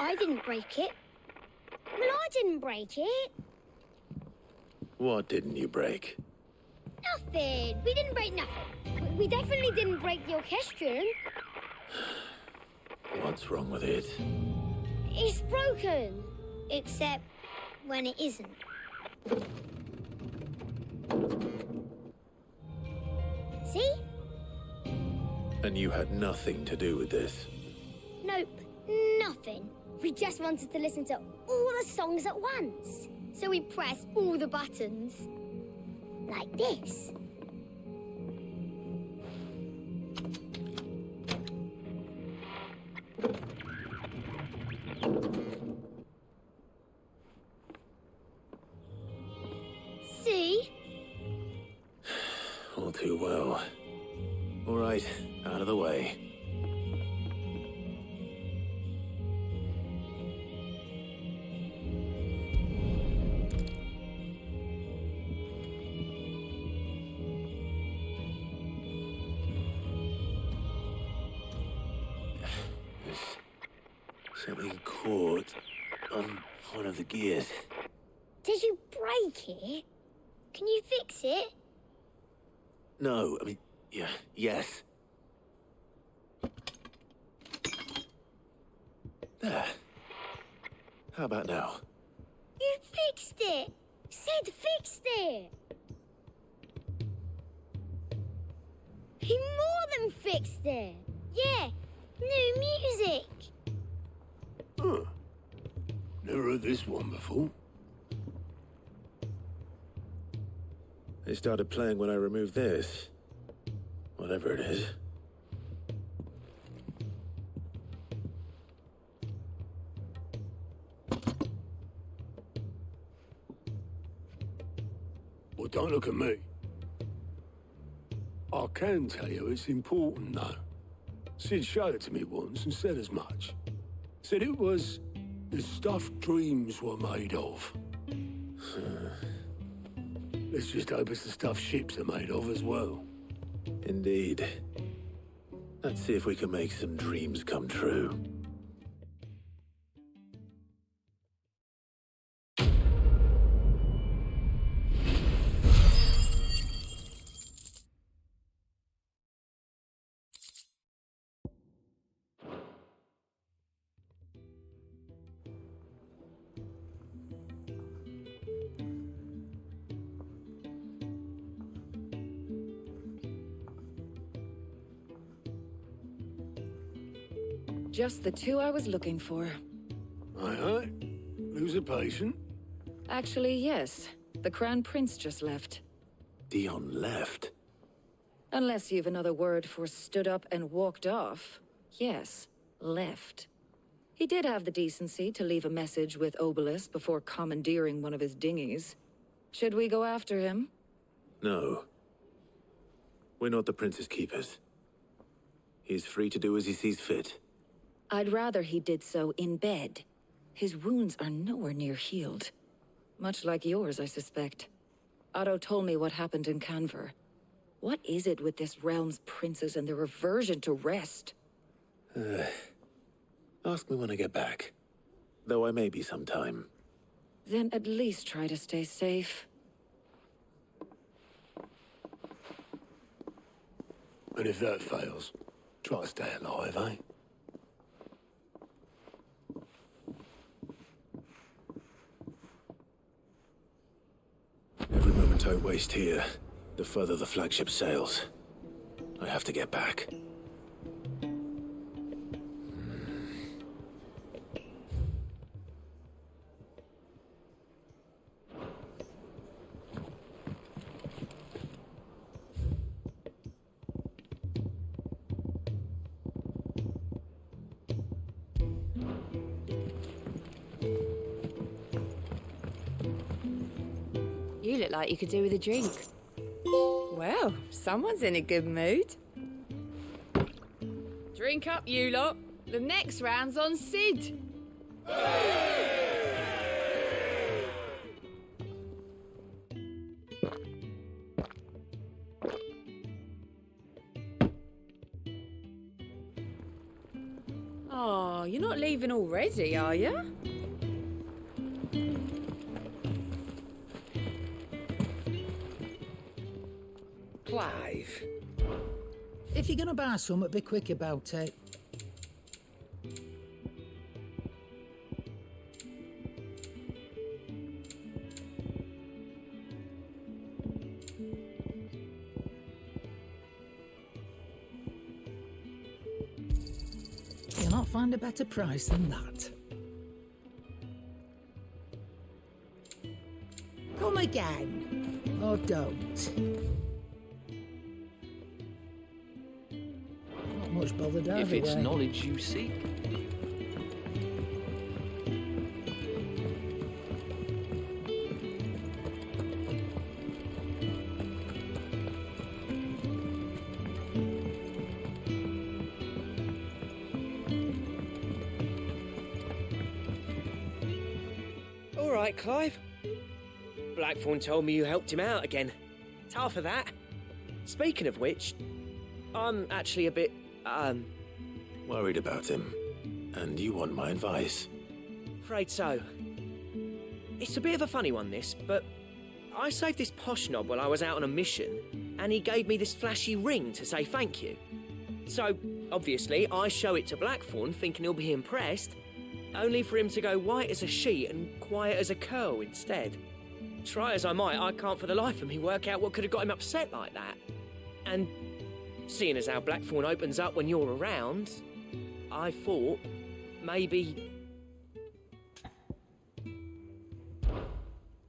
I didn't break it. Well, I didn't break it. What didn't you break? Nothing. We didn't break nothing. We definitely didn't break the orchestrion. What's wrong with it? It's broken. Except when it isn't. See? And you had nothing to do with this? Nope. Nothing. We just wanted to listen to all the songs at once. So we pressed all the buttons. Like this. See? All too well. All right, out of the way. Something caught on one of the gears. Did you break it? Can you fix it? No, I mean, yes. There. How about now? You fixed it! Sid fixed it! He more than fixed it! Yeah, new music! Huh. Never heard this one before. They started playing when I removed this. Whatever it is. Well, don't look at me. I can tell you it's important, though. Sid showed it to me once and said as much. Said it was the stuff dreams were made of. Let's just hope it's the stuff ships are made of as well. Indeed. Let's see if we can make some dreams come true. Just the two I was looking for. Aye. Lose a patient? Actually, yes. The Crown Prince just left. Dion left? Unless you've another word for stood up and walked off. Yes, left. He did have the decency to leave a message with Obelisk before commandeering one of his dinghies. Should we go after him? No. We're not the Prince's keepers. He's free to do as he sees fit. I'd rather he did so in bed. His wounds are nowhere near healed. Much like yours, I suspect. Otto told me what happened in Canver. What is it with this realm's princes and their aversion to rest? Ask me when I get back. Though I may be sometime. Then at least try to stay safe. And if that fails, try to stay alive, eh? Every moment I waste here, the further the flagship sails. I have to get back. You look like you could do with a drink. Well, someone's in a good mood. Drink up, you lot. The next round's on Sid. Oh, you're not leaving already, are you? Clive, if you're gonna buy something, be quick about it. You'll not find a better price than that. Come again, or don't. Not much bothered either If it's way. knowledge you seek. All right, Clive. Blackthorn told me you helped him out again. Tough for that. Speaking of which, I'm actually a bit, Worried about him. And you want my advice? afraid so. It's a bit of a funny one, this, but I saved this posh knob while I was out on a mission, and he gave me this flashy ring to say thank you. So, obviously, I show it to Blackthorn, thinking he'll be impressed, only for him to go white as a sheet and quiet as a curl instead. Try as I might, I can't for the life of me work out what could have got him upset like that. And seeing as how Blackthorn opens up when you're around, I thought maybe...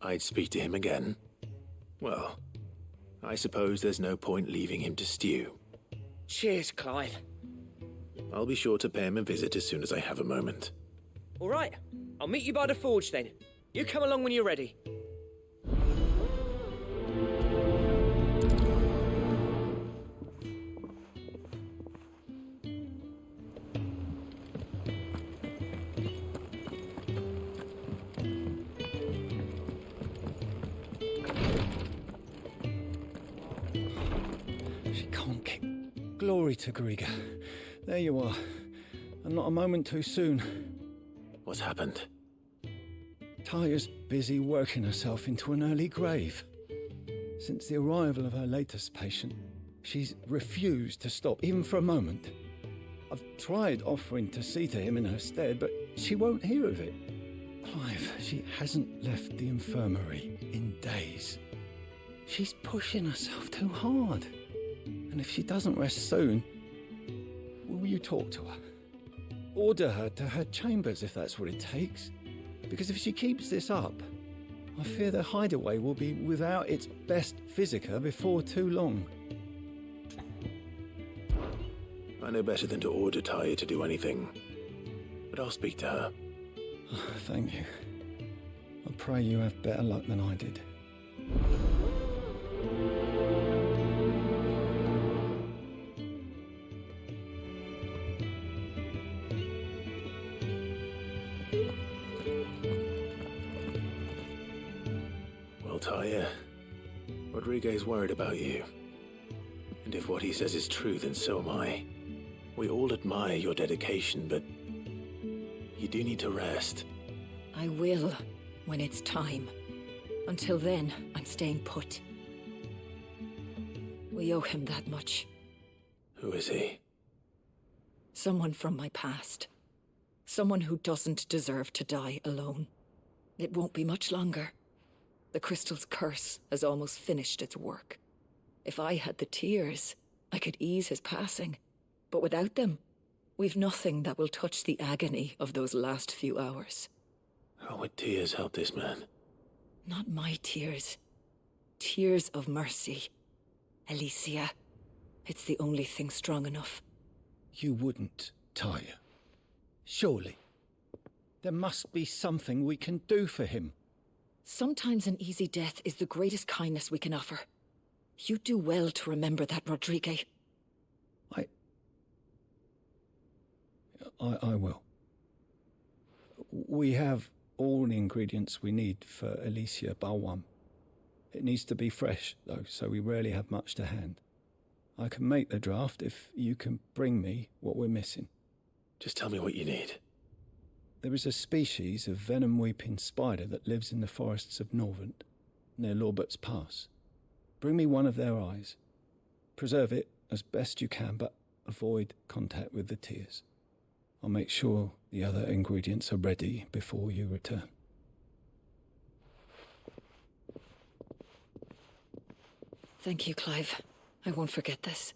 I'd speak to him again. Well, I suppose there's no point leaving him to stew. Cheers, Clive. I'll be sure to pay him a visit as soon as I have a moment. All right, I'll meet you by the forge then. You come along when you're ready. She can't kick. Glory to Griga. There you are. And not a moment too soon. What's happened? Taya's busy working herself into an early grave. Since the arrival of her latest patient, she's refused to stop, even for a moment. I've tried offering to see to him in her stead, but she won't hear of it. Clive, she hasn't left the infirmary in days. She's pushing herself too hard. And if she doesn't rest soon, will you talk to her? Order her to her chambers if that's what it takes. Because if she keeps this up, I fear the hideaway will be without its best physica before too long. I know better than to order Taya to do anything. But I'll speak to her. Thank you. I pray you have better luck than I did. Well, Taya, Rodriguez worried about you. And if what he says is true, then so am I. We all admire your dedication, but you do need to rest. I will, when it's time. Until then, I'm staying put. We owe him that much. Who is he? Someone from my past. Someone who doesn't deserve to die alone. It won't be much longer. The crystal's curse has almost finished its work. If I had the tears, I could ease his passing. But without them, we've nothing that will touch the agony of those last few hours. How would tears help this man? Not my tears. Tears of mercy. Alicia. It's the only thing strong enough. You wouldn't, Tyre. Surely. There must be something we can do for him. Sometimes an easy death is the greatest kindness we can offer. You do well to remember that, Rodrigue. I will. We have all the ingredients we need for Alicia Balwam. It needs to be fresh, though, so we rarely have much to hand. I can make the draft if you can bring me what we're missing. Just tell me what you need. There is a species of venom-weeping spider that lives in the forests of Norvent, near Lorbert's Pass. Bring me one of their eyes. Preserve it as best you can, but avoid contact with the tears. I'll make sure the other ingredients are ready before you return. Thank you, Clive. I won't forget this.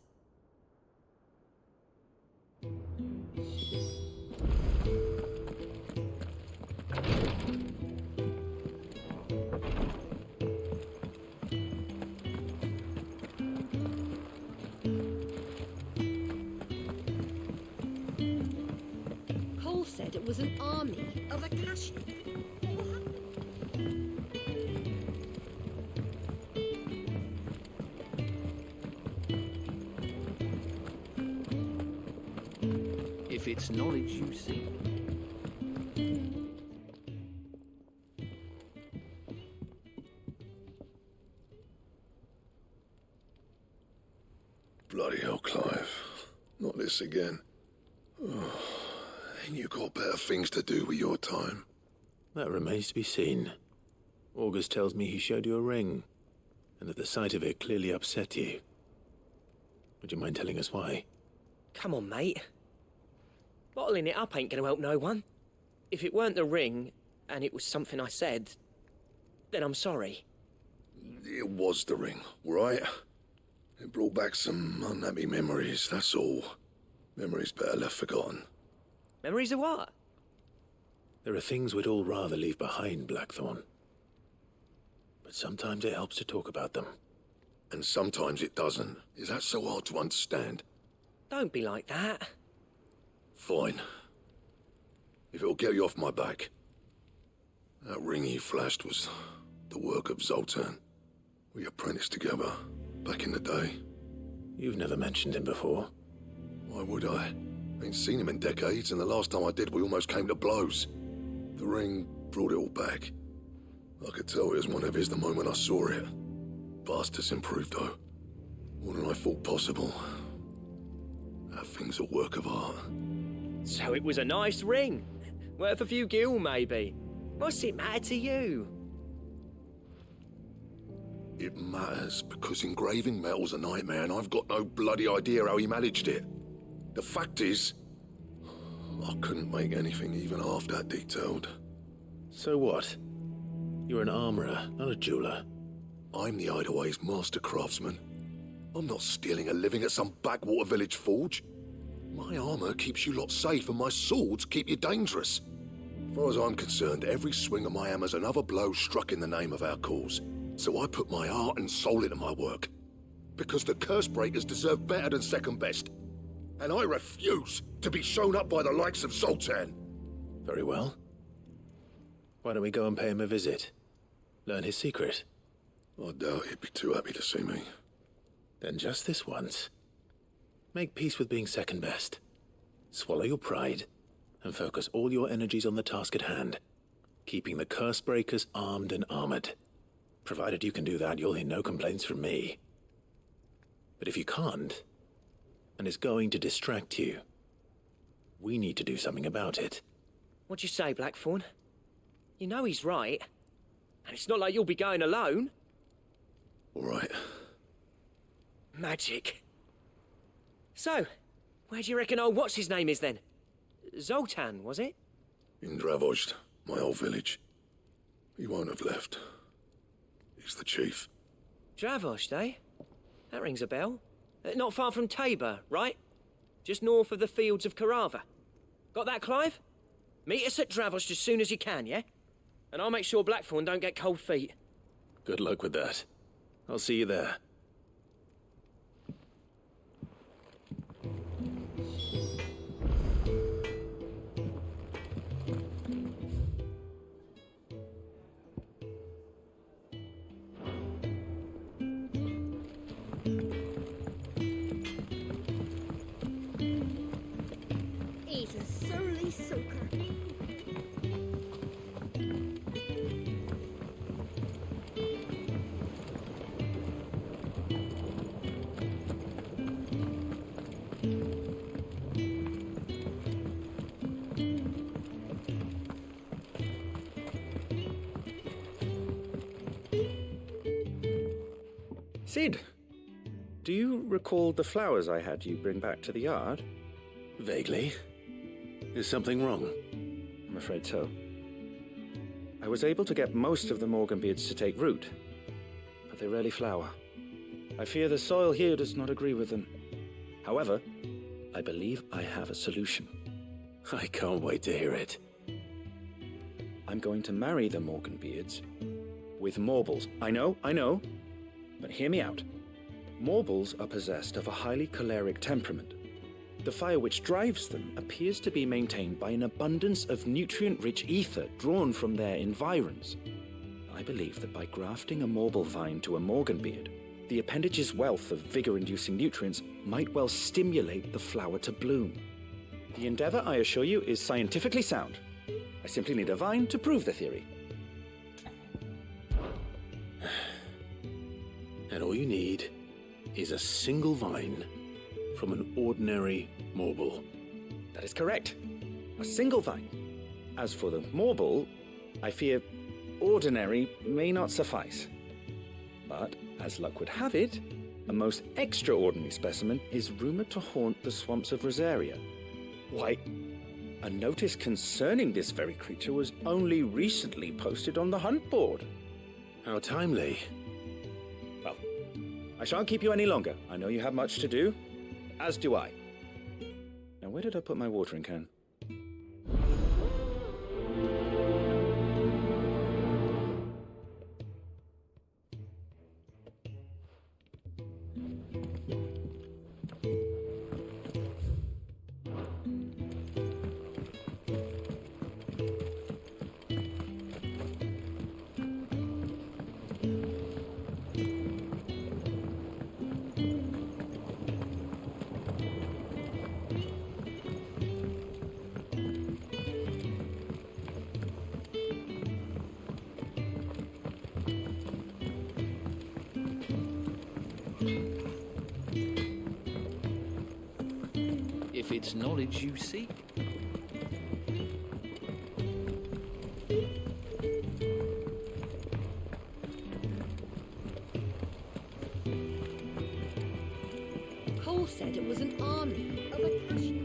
Cole said it was an army of Akashic. If it's knowledge you seek. Bloody hell, Clive. Not this again. Oh, ain't you got better things to do with your time? That remains to be seen. August tells me he showed you a ring, and that the sight of it clearly upset you. Would you mind telling us why? Come on, mate. Bottling it up ain't gonna help no one. If it weren't the ring, and it was something I said, then I'm sorry. It was the ring, right? It brought back some unhappy memories, that's all. Memories better left forgotten. Memories of what? There are things we'd all rather leave behind, Blackthorn. But sometimes it helps to talk about them. And sometimes it doesn't. Is that so hard to understand? Don't be like that. Fine. If it'll get you off my back. That ring you flashed was the work of Zoltan. We apprenticed together, back in the day. You've never mentioned him before. Why would I? Ain't seen him in decades, and the last time I did, we almost came to blows. The ring brought it all back. I could tell it was one of his the moment I saw it. Bastard's improved, though. More than I thought possible. That thing's a work of art. So it was a nice ring. Worth a few gil, maybe. What's it matter to you? It matters because engraving metal's a nightmare and I've got no bloody idea how he managed it. The fact is, I couldn't make anything even half that detailed. So what? You're an armourer, not a jeweller. I'm the Hideaway's master craftsman. I'm not stealing a living at some backwater village forge. My armour keeps you lot safe and my swords keep you dangerous. As far as I'm concerned, every swing of my hammer's another blow struck in the name of our cause. So I put my heart and soul into my work. Because the curse breakers deserve better than second best. And I refuse to be shown up by the likes of Zoltan. Very well. Why don't we go and pay him a visit? Learn his secret. I doubt he'd be too happy to see me. Then just this once. Make peace with being second best. Swallow your pride, and focus all your energies on the task at hand. Keeping the curse breakers armed and armoured. Provided you can do that, you'll hear no complaints from me. But if you can't, and it's going to distract you, we need to do something about it. What'd you say, Blackthorn? You know he's right. And it's not like you'll be going alone. All right. Magic. So, where do you reckon old what's-his-name is then? Zoltan, was it? In Dravozd, my old village. He won't have left. He's the chief. Dravozd, eh? That rings a bell. Not far from Tabor, right? Just north of the fields of Karava. Got that, Clive? Meet us at Dravozd as soon as you can, yeah? And I'll make sure Blackthorn don't get cold feet. Good luck with that. I'll see you there. He's a surly soaker. Sid, do you recall the flowers I had you bring back to the yard? Vaguely. Is something wrong? I'm afraid so. I was able to get most of the Morganbeards to take root, but they rarely flower. I fear the soil here does not agree with them. However, I believe I have a solution. I can't wait to hear it. I'm going to marry the Morganbeards with Morbles. I know, but hear me out. Morbles are possessed of a highly choleric temperament. The fire which drives them appears to be maintained by an abundance of nutrient-rich ether drawn from their environs. I believe that by grafting a Morble vine to a Morganbeard, the appendage's wealth of vigor-inducing nutrients might well stimulate the flower to bloom. The endeavor, I assure you, is scientifically sound. I simply need a vine to prove the theory. And all you need is a single vine from an ordinary Morble. That is correct. A single vine. As for the Morble, I fear ordinary may not suffice. But, as luck would have it, a most extraordinary specimen is rumored to haunt the swamps of Rosaria. Why, a notice concerning this very creature was only recently posted on the hunt board. How timely. Well, I shan't keep you any longer. I know you have much to do, as do I. Now, where did I put my watering can? If it's knowledge you seek. Cole said it was an army of Akasha.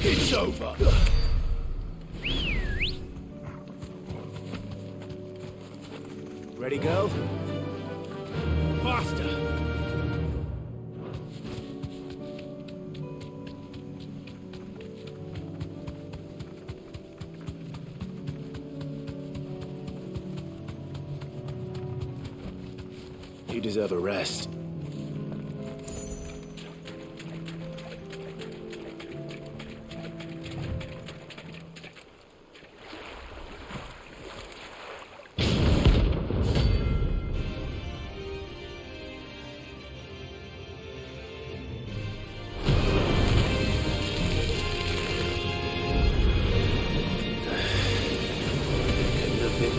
It's over. Ready, go? Faster! You deserve a rest.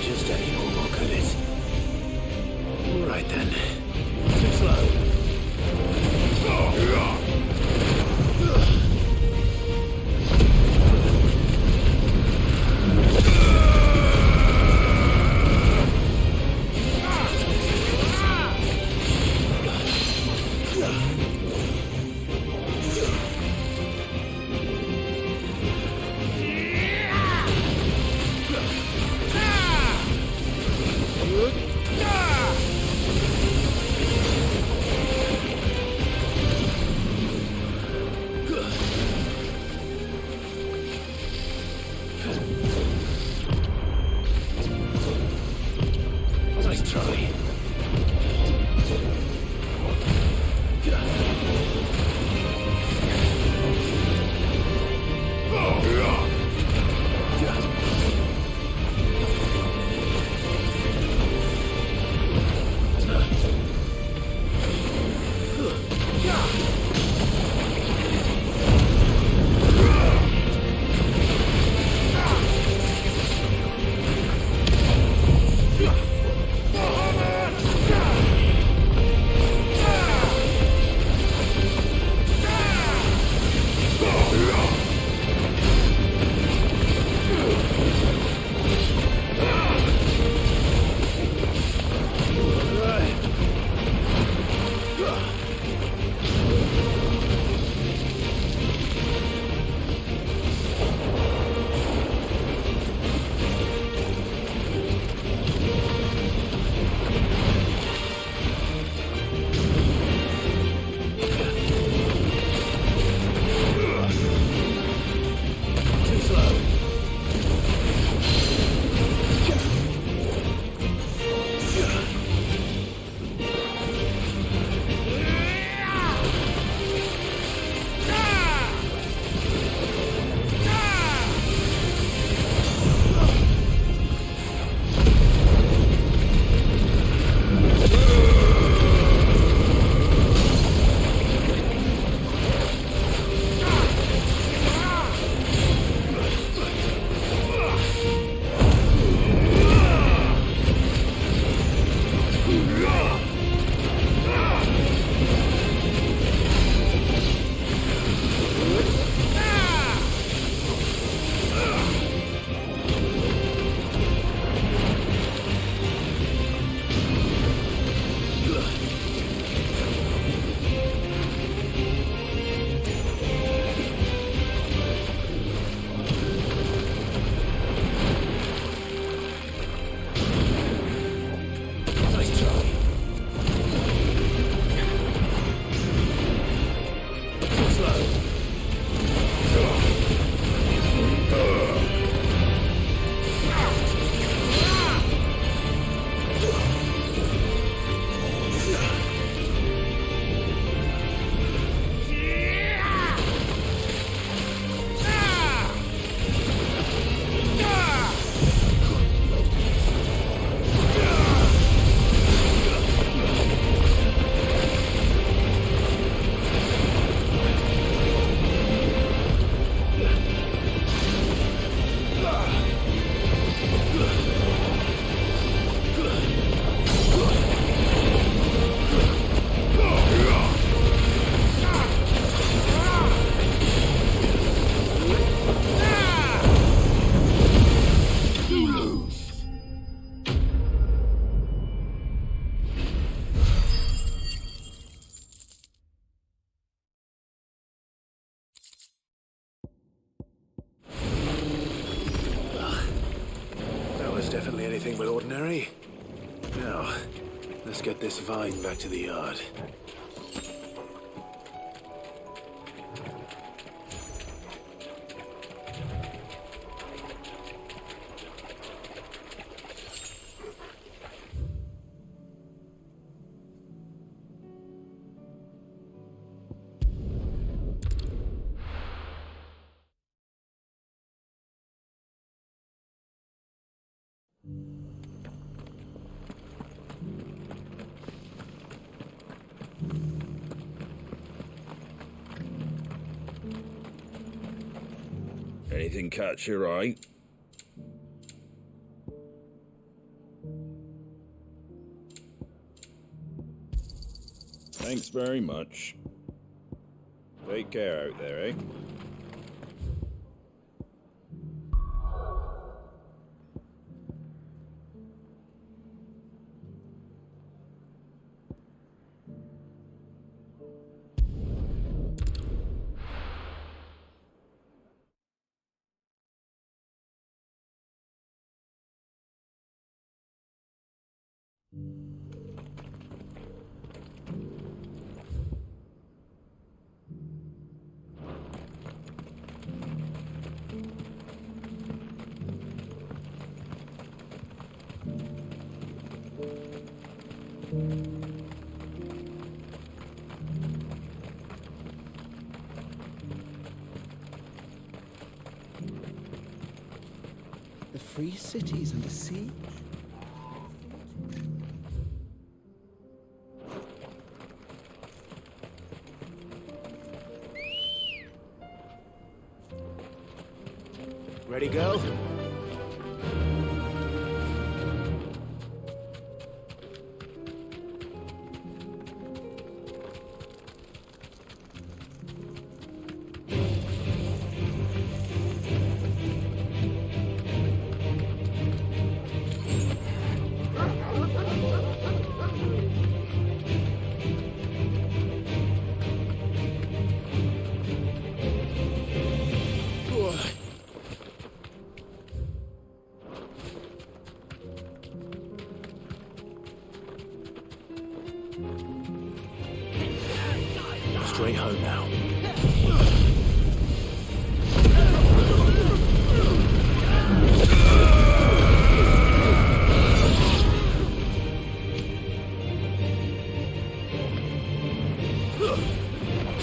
Just any more, could it? All right then. Too slow. Definitely anything but ordinary. Now, let's get this vine back to the yard. Anything catch your eye? Thanks very much. Take care out there, eh? The free cities under siege? Ready, girl? Straight home now.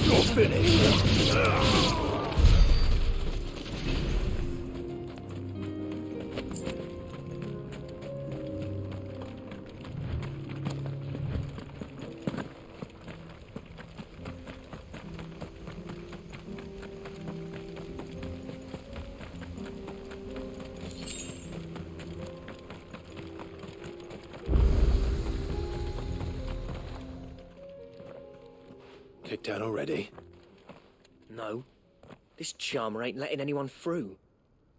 You're finished. Kicked out already? No. This charmer ain't letting anyone through.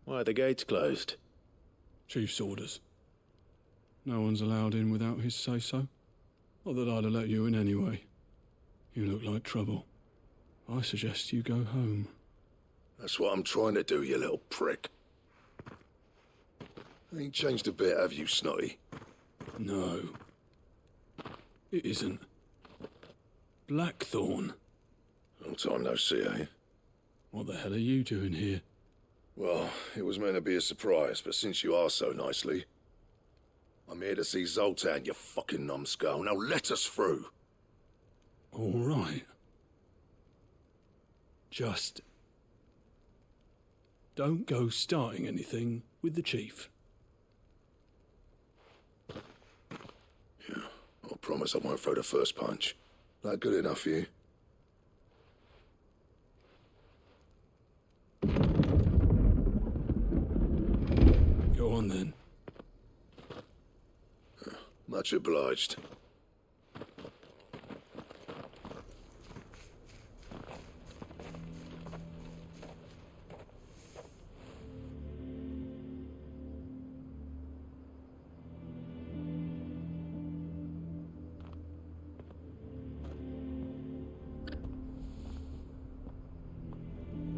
Why are the gates closed? Chief's orders. No one's allowed in without his say-so. Not that I'd have let you in anyway. You look like trouble. I suggest you go home. That's what I'm trying to do, you little prick. Ain't changed a bit, have you, Snotty? No. It isn't. Blackthorn. Long time no see, eh? What the hell are you doing here? Well, it was meant to be a surprise, but since you asked so nicely, I'm here to see Zoltan, you fucking numbskull. Now let us through. All right. Just don't go starting anything with the chief. Yeah, I promise I won't throw the first punch. That good enough for you? Go on then. Much obliged.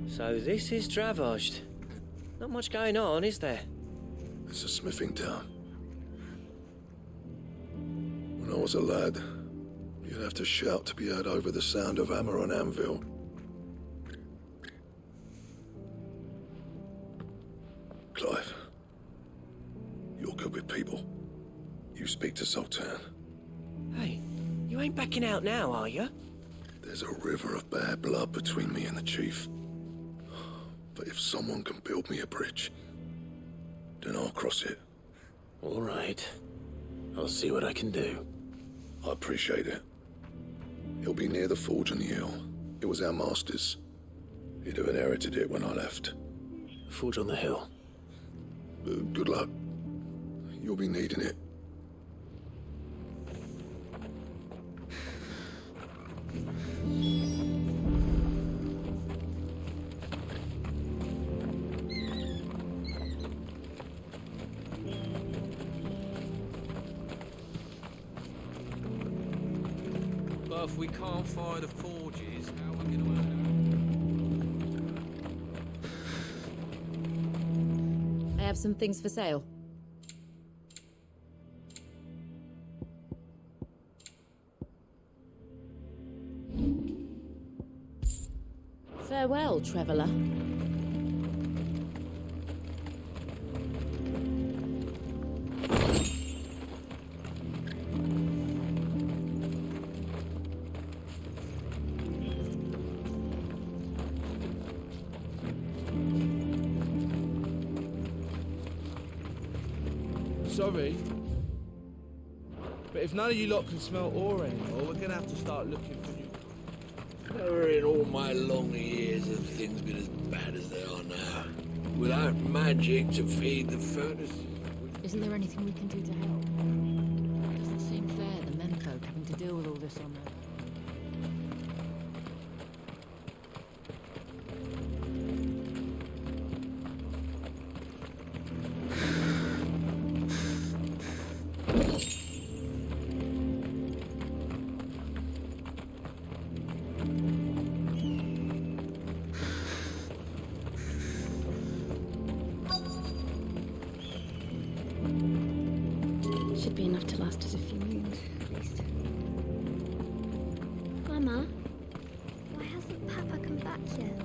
So this is Dravozd. Not much going on, is there? It's a smithing town. When I was a lad, you'd have to shout to be heard over the sound of hammer on anvil. Clive, you're good with people. You speak to Zoltan. Hey, you ain't backing out now, are you? There's a river of bad blood between me and the chief. But if someone can build me a bridge, then I'll cross it. All right. I'll see what I can do. I appreciate it. It'll be near the forge on the hill. It was our master's. He'd have inherited it when I left. Forge on the hill. Good luck. You'll be needing it. But if we can't fire the forges, how are we going to I have some things for sale. Farewell, traveller. Sorry, but if none of you lot can smell ore anymore, we're gonna have to start looking for new. Never in all my long years have things been as bad as they are now. Without magic to feed the furnace. Isn't there anything we can do to help? Doesn't seem fair, the menfolk having to deal with all this on their own. Should be enough to last us a few moons, at least. Mama, why hasn't Papa come back yet?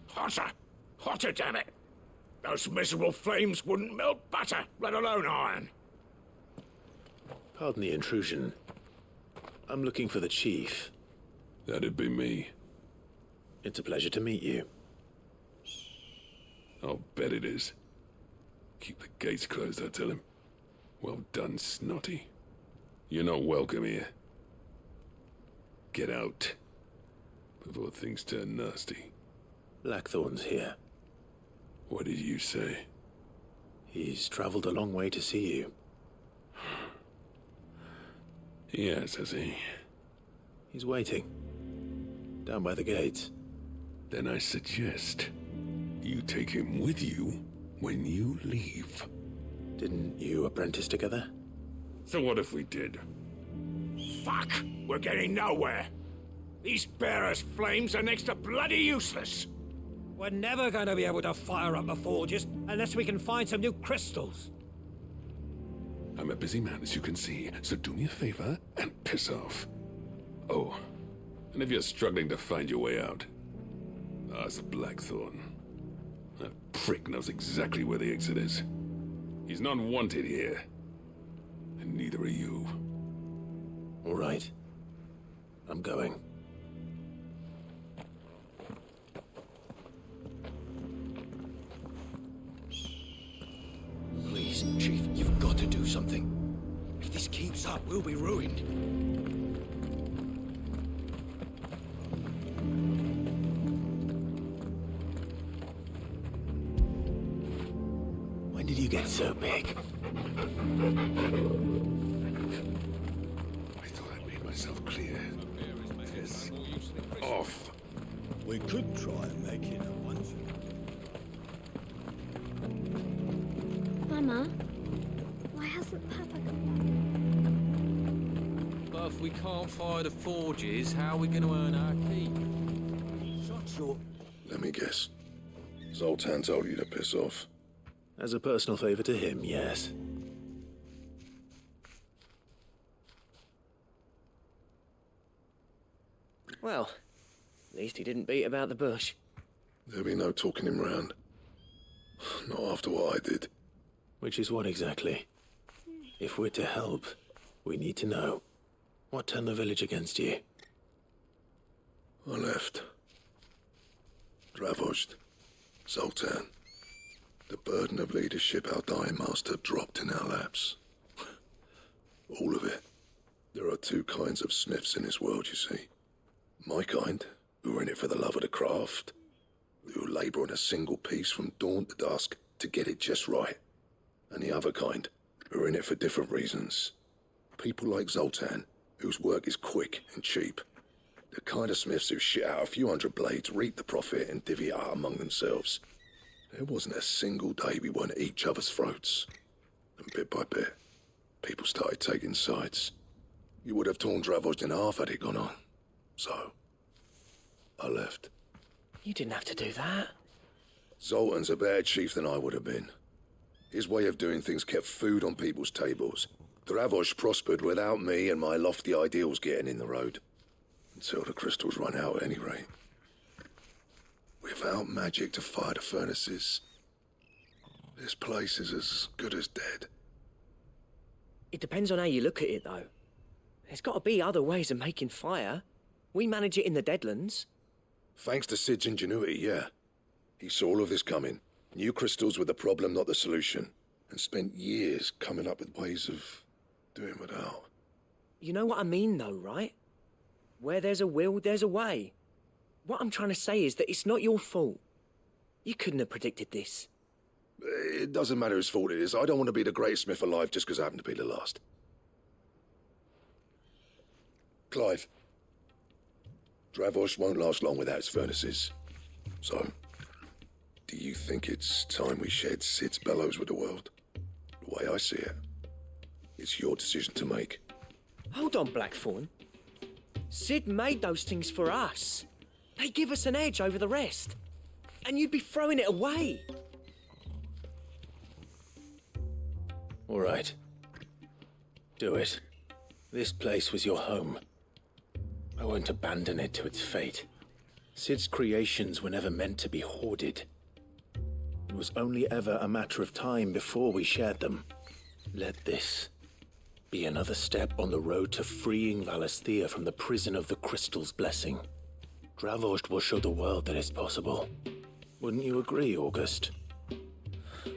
Hotter! Hotter, damn it! Those miserable flames wouldn't melt butter, let alone iron. Pardon the intrusion. I'm looking for the chief. That'd be me. It's a pleasure to meet you. I'll bet it is. Keep the gates closed, I tell him. Well done, Snotty. You're not welcome here. Get out. Before things turn nasty. Blackthorn's here. What did you say? He's traveled a long way to see you. Yes, has he? He's waiting. Down by the gates. Then I suggest you take him with you when you leave. Didn't you apprentice together? So what if we did? Fuck! We're getting nowhere! These bearers' flames are next to bloody useless. We're never going to be able to fire up the forges unless we can find some new crystals. I'm a busy man, as you can see, so do me a favor and piss off. Oh, and if you're struggling to find your way out, ask Blackthorn. That prick knows exactly where the exit is. He's not wanted here. And neither are you. All right. I'm going. Please, Chief, you've got to do something. If this keeps up, we'll be ruined. When did you get so big? I thought I made myself clear. Piss off. We could try and make it a once. Mama, why hasn't Papa come But if we can't fire the forges, how are we going to earn our keep? Shut your... Let me guess. Zoltan told you to piss off. As a personal favor to him, yes. Well, at least he didn't beat about the bush. There'll be no talking him round. Not after what I did. Which is what exactly? If we're to help, we need to know. What turned the village against you? I left. Dravost. Zoltan. The burden of leadership our dying master dropped in our laps. All of it. There are two kinds of smiths in this world, you see. My kind, who are in it for the love of the craft, who labour on a single piece from dawn to dusk to get it just right. And the other kind, who are in it for different reasons. People like Zoltan, whose work is quick and cheap. The kind of smiths who shit out a few hundred blades, reap the profit, and divvy it out among themselves. There wasn't a single day we weren't at each other's throats. And bit by bit, people started taking sides. You would have torn Dravost in half had it gone on. So, I left. You didn't have to do that. Zoltan's a better chief than I would have been. His way of doing things kept food on people's tables. Dravost prospered without me and my lofty ideals getting in the road. Until the crystals run out at any rate. Without magic to fire the furnaces, this place is as good as dead. It depends on how you look at it, though. There's got to be other ways of making fire. We manage it in the Deadlands. Thanks to Sid's ingenuity, yeah. He saw all of this coming. Knew crystals were the problem, not the solution. And spent years coming up with ways of doing without. You know what I mean, though, right? Where there's a will, there's a way. What I'm trying to say is that it's not your fault. You couldn't have predicted this. It doesn't matter whose fault it is. I don't want to be the greatest smith alive just because I happen to be the last. Clive. Dravost won't last long without its furnaces. So, do you think it's time we shared Sid's bellows with the world? The way I see it, it's your decision to make. Hold on, Blackthorn. Sid made those things for us. They give us an edge over the rest. And you'd be throwing it away. All right. Do it. This place was your home. I won't abandon it to its fate. Sid's creations were never meant to be hoarded. It was only ever a matter of time before we shared them. Let this be another step on the road to freeing Valisthea from the prison of the Crystal's blessing. Dravost will show the world that it's possible. Wouldn't you agree, August?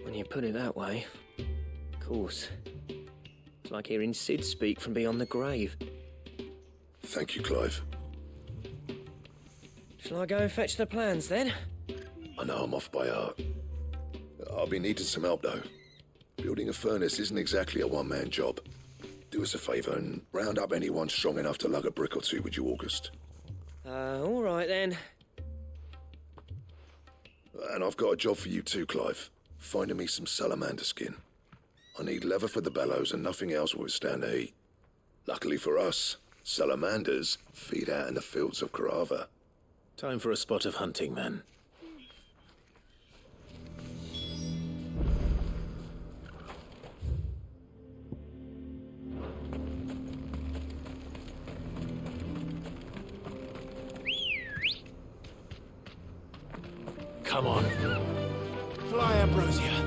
When you put it that way, of course. It's like hearing Sid speak from beyond the grave. Thank you, Clive. Shall I go and fetch the plans, then? I know I'm off by heart. I'll be needing some help, though. Building a furnace isn't exactly a one-man job. Do us a favour and round up anyone strong enough to lug a brick or two with you, August. All right, then. And I've got a job for you too, Clive. Finding me some salamander skin. I need leather for the bellows and nothing else will withstand the heat. Luckily for us, Salamanders feed out in the fields of Carava. Time for a spot of hunting, then. Come on. Fly, Ambrosia.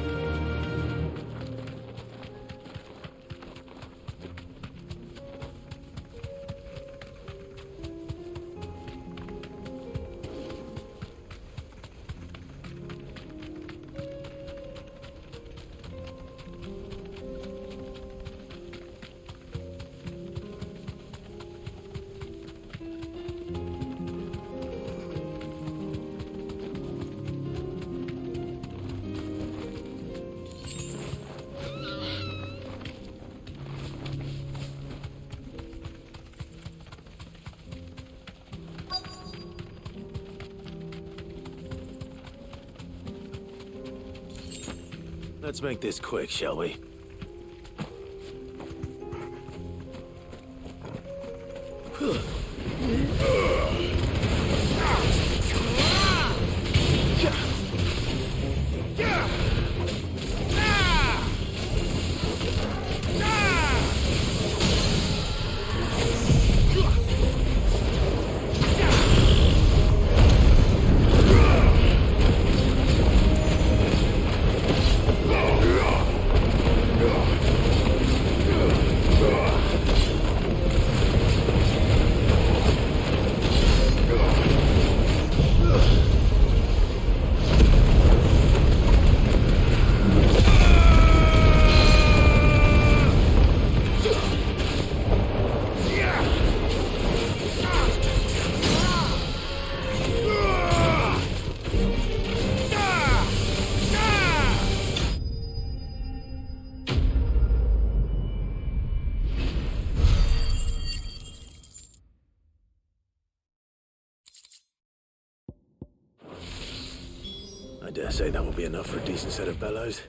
Let's make this quick, shall we? I dare say that will be enough for a decent set of bellows.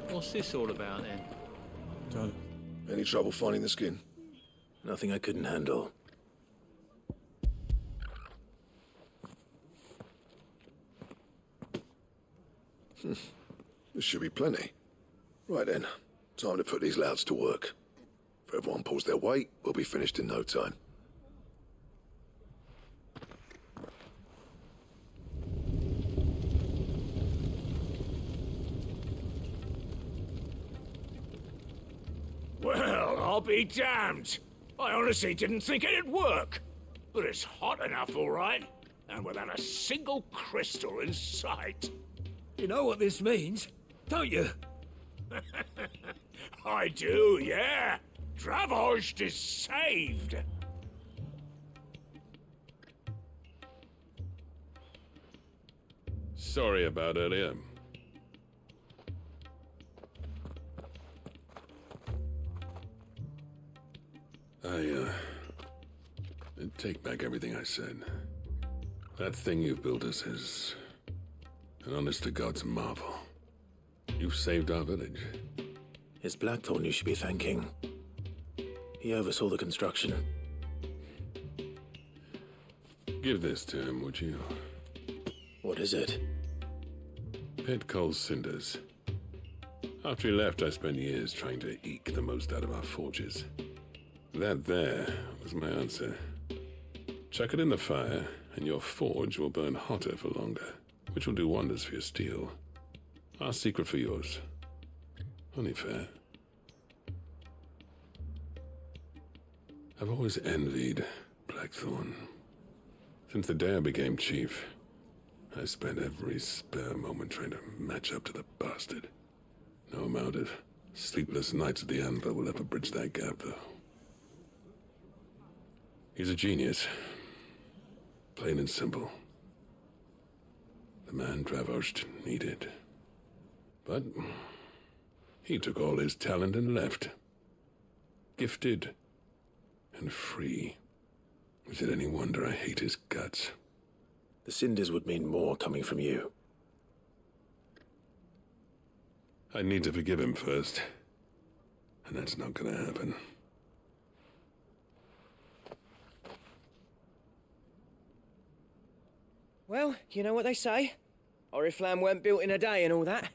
What's this all about, then? Done. Any trouble finding the skin? Nothing I couldn't handle. This should be plenty. Right then, time to put these louds to work. If everyone pulls their weight, we'll be finished in no time. Well, I'll be damned. I honestly didn't think it'd work. But it's hot enough, all right. And without a single crystal in sight. You know what this means, don't you? I do, yeah. Dravost is saved. Sorry about earlier. I take back everything I said. That thing you've built us is an honest-to-God's marvel. You've saved our village. It's Blackthorn you should be thanking. He oversaw the construction. Give this to him, would you? What is it? Pit coal cinders. After he left, I spent years trying to eke the most out of our forges. That there was my answer. Chuck it in the fire, and your forge will burn hotter for longer, which will do wonders for your steel. Our secret for yours. Only fair. I've always envied Blackthorn. Since the day I became chief, I spent every spare moment trying to match up to the bastard. No amount of sleepless nights at the Anvil will ever bridge that gap, though. He's a genius. Plain and simple. The man Dravost needed. But He took all his talent and left. Gifted and free. Is it any wonder I hate his guts? The cinders would mean more coming from you. I need to forgive him first. And that's not gonna happen. Well, you know what they say. Oriflamme weren't built in a day and all that.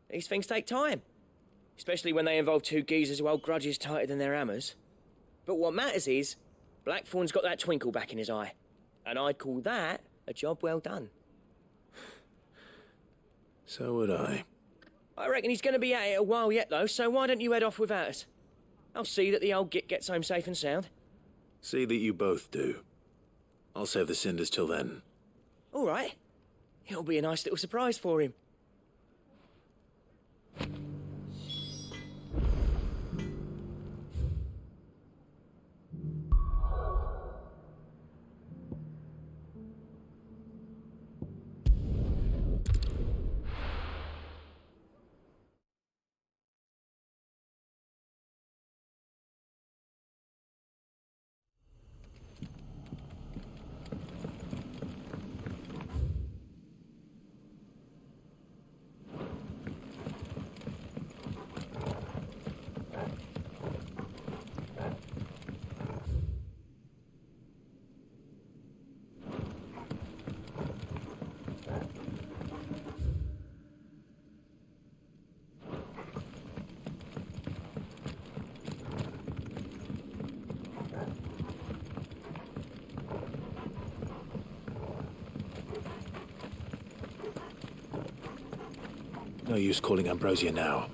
These things take time. Especially when they involve two geezers who hold grudges tighter than their hammers. But what matters is, Blackthorn's got that twinkle back in his eye. And I'd call that a job well done. So would I. I reckon he's going to be at it a while yet, though, so why don't you head off without us? I'll see that the old git gets home safe and sound. See that you both do. I'll save the cinders till then. All right. It'll be a nice little surprise for him. No use calling Ambrosia now.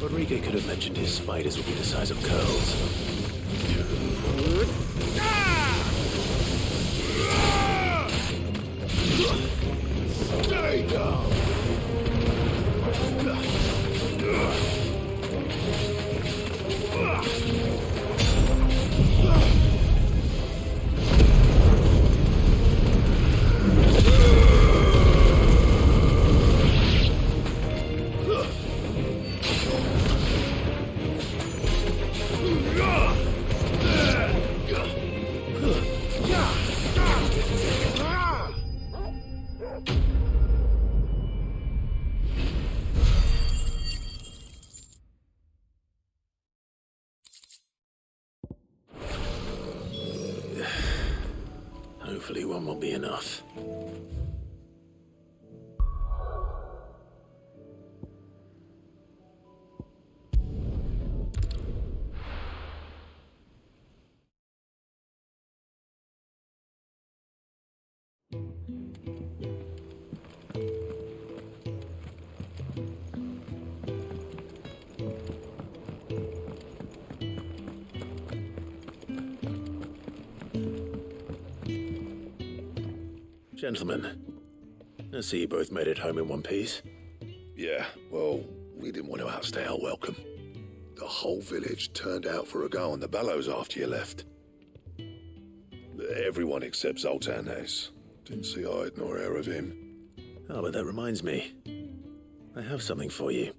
Rodrigo could have mentioned his spiders would be the size of curls. Stay down! Hopefully one will be enough. Gentlemen, I see you both made it home in one piece. Yeah, well, we didn't want to outstay our welcome. The whole village turned out for a go on the bellows after you left. Everyone except Zoltan has. Didn't see hide nor hair of him. Oh, but that reminds me. I have something for you.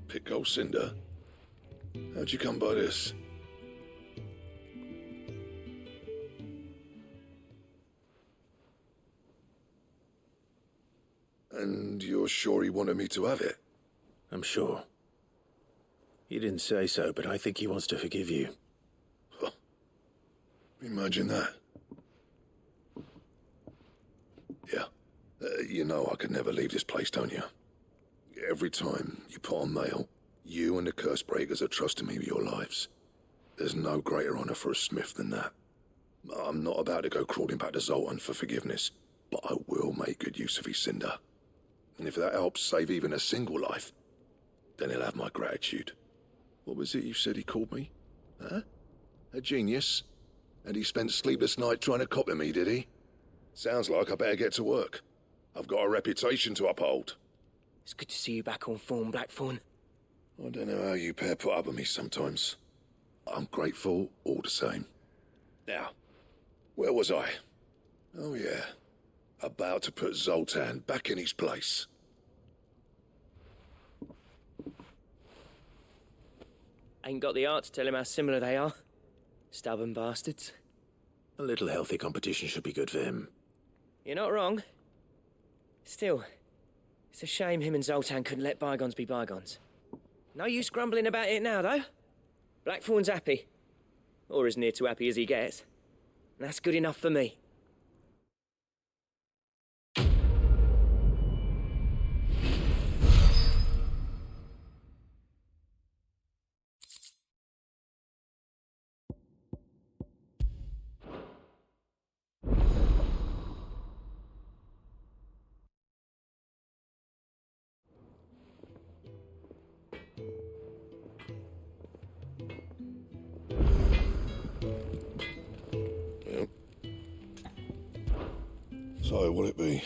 Pick old Cinder. How'd you come by this? And you're sure he wanted me to have it? I'm sure. He didn't say so, but I think he wants to forgive you. Huh. Imagine that. Yeah, You know I could never leave this place, don't you? Every time you put on mail, you and the curse breakers are trusting me with your lives. There's no greater honor for a smith than that. I'm not about to go crawling back to Zoltan for forgiveness, but I will make good use of his cinder. And if that helps save even a single life, then he'll have my gratitude. What was it you said he called me? Huh? A genius? And he spent sleepless night trying to copy me, did he? Sounds like I better get to work. I've got a reputation to uphold. It's good to see you back on form, Blackthorn. I don't know how you pair put up with me sometimes. I'm grateful all the same. Now, where was I? Oh yeah, about to put Zoltan back in his place. Ain't got the art to tell him how similar they are. Stubborn bastards. A little healthy competition should be good for him. You're not wrong. Still, it's a shame him and Zoltan couldn't let bygones be bygones. No use grumbling about it now, though. Blackthorn's happy. Or as near to happy as he gets. And that's good enough for me. So, will it be?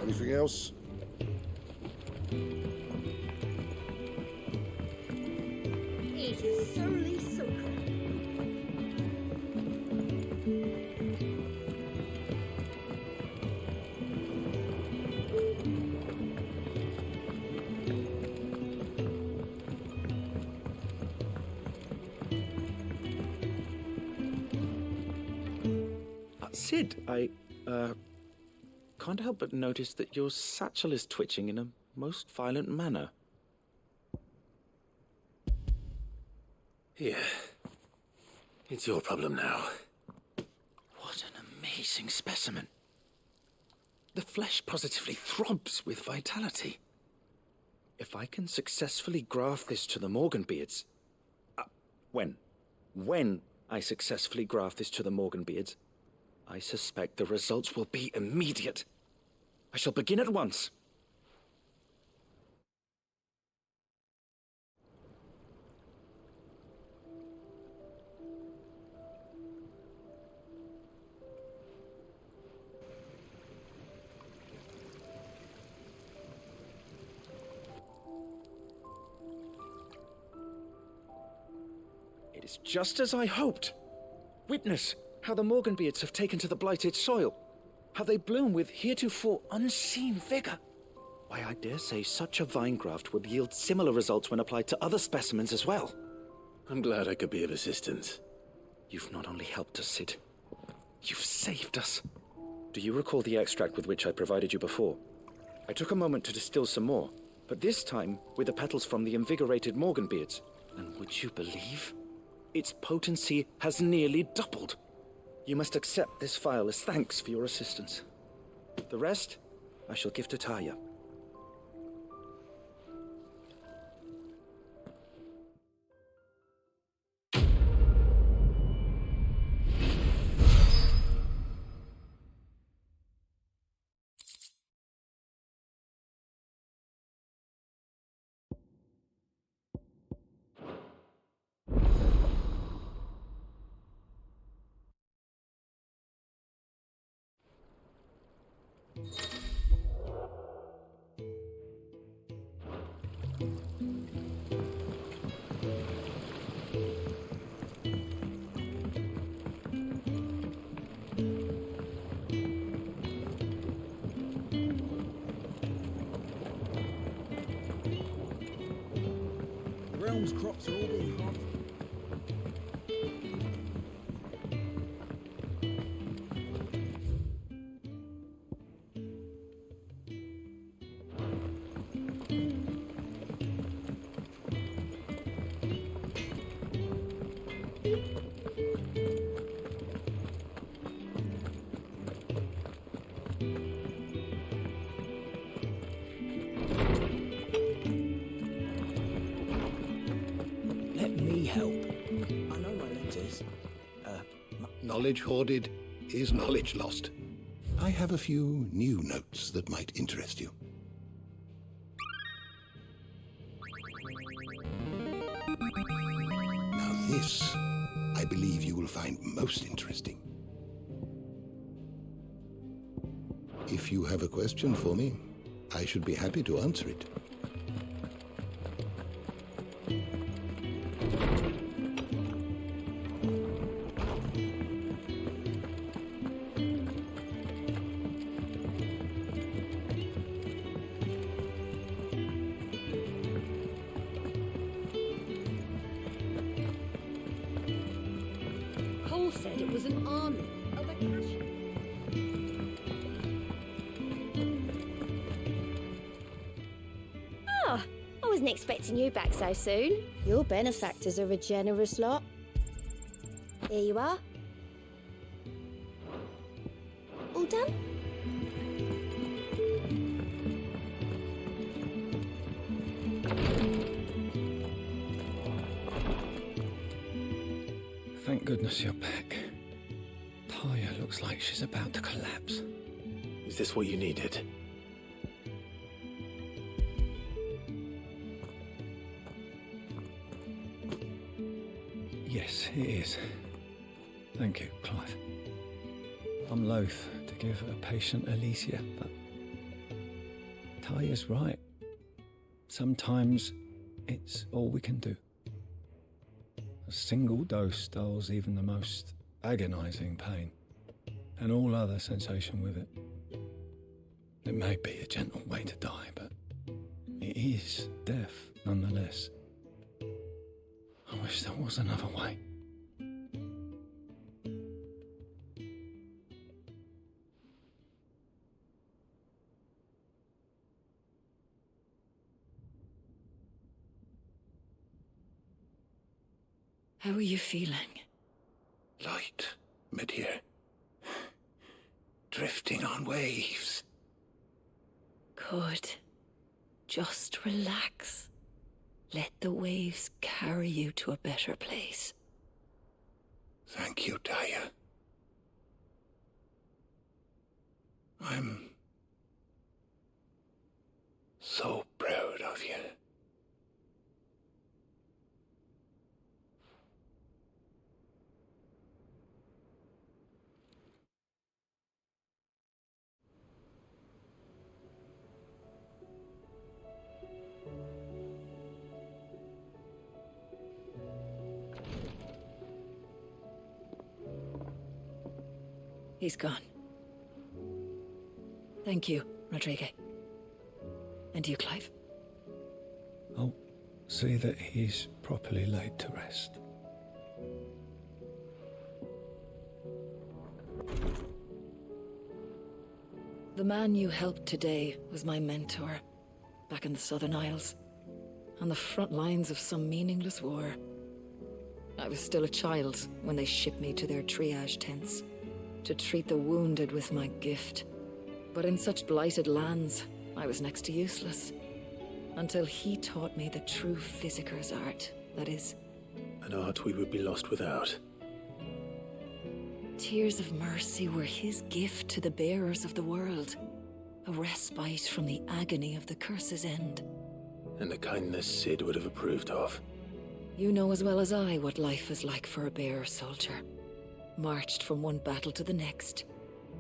Anything else? It is solely soaker. Sid, I can't help but notice that your satchel is twitching in a most violent manner. Here. It's your problem now. What an amazing specimen. The flesh positively throbs with vitality. If I can successfully graft this to the Morganbeards... When I successfully graft this to the Morganbeards, I suspect the results will be immediate. I shall begin at once. It is just as I hoped. Witness how the Morganbeards have taken to the blighted soil. How they bloom with heretofore unseen vigor. Why, I dare say such a vine graft would yield similar results when applied to other specimens as well. I'm glad I could be of assistance. You've not only helped us, Sid, you've saved us. Do you recall the extract with which I provided you before? I took a moment to distill some more, but this time with the petals from the invigorated Morganbeards. And would you believe? Its potency has nearly doubled. You must accept this vial as thanks for your assistance. The rest, I shall give to Taya. These crops are all being harvested. Let me help. I know my letters. Knowledge hoarded is knowledge lost. I have a few new notes that might interest you. Now this, I believe you will find most interesting. If you have a question for me, I should be happy to answer it. Cole said it was an army of Akashi. Ah, I wasn't expecting you back so soon. Your benefactors are a generous lot. Here you are. All done? Thank goodness you're back. Taya looks like she's about to collapse. Is this what you needed? Yes, it is. Thank you, Clive. I'm loath to give a patient Alicia, but Taya's right. Sometimes it's all we can do. A single dose dulls even the most agonizing pain, and all other sensation with it. It may be a gentle way to die, but it is death nonetheless. I wish there was another way. How are you feeling? Light, mid-here. Drifting on waves. Good. Just relax. Let the waves carry you to a better place. Thank you, Taya. I'm so proud of you. He's gone. Thank you, Rodrigo. And you, Clive. I'll see that he's properly laid to rest. The man you helped today was my mentor, back in the Southern Isles, on the front lines of some meaningless war. I was still a child when they shipped me to their triage tents, to treat the wounded with my gift. But in such blighted lands, I was next to useless. Until he taught me the true physicker's art, that is. An art we would be lost without. Tears of mercy were his gift to the bearers of the world. A respite from the agony of the curse's end. And a kindness Sid would have approved of. You know as well as I what life is like for a bearer soldier. Marched from one battle to the next,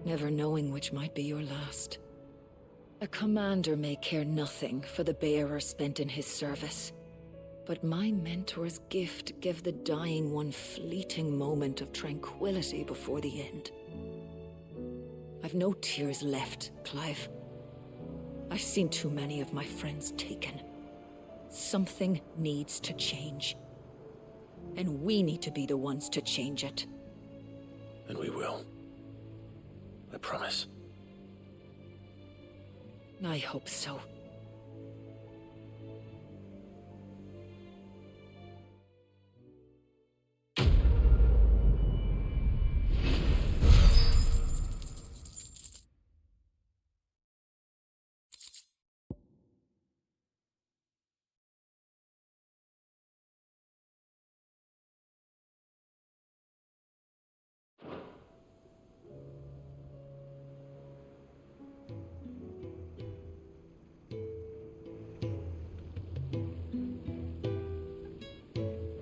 never knowing which might be your last. A commander may care nothing for the bearer spent in his service, but my mentor's gift gave the dying one fleeting moment of tranquility before the end. I've no tears left, Clive. I've seen too many of my friends taken. Something needs to change. And we need to be the ones to change it. And we will. I promise. I hope so.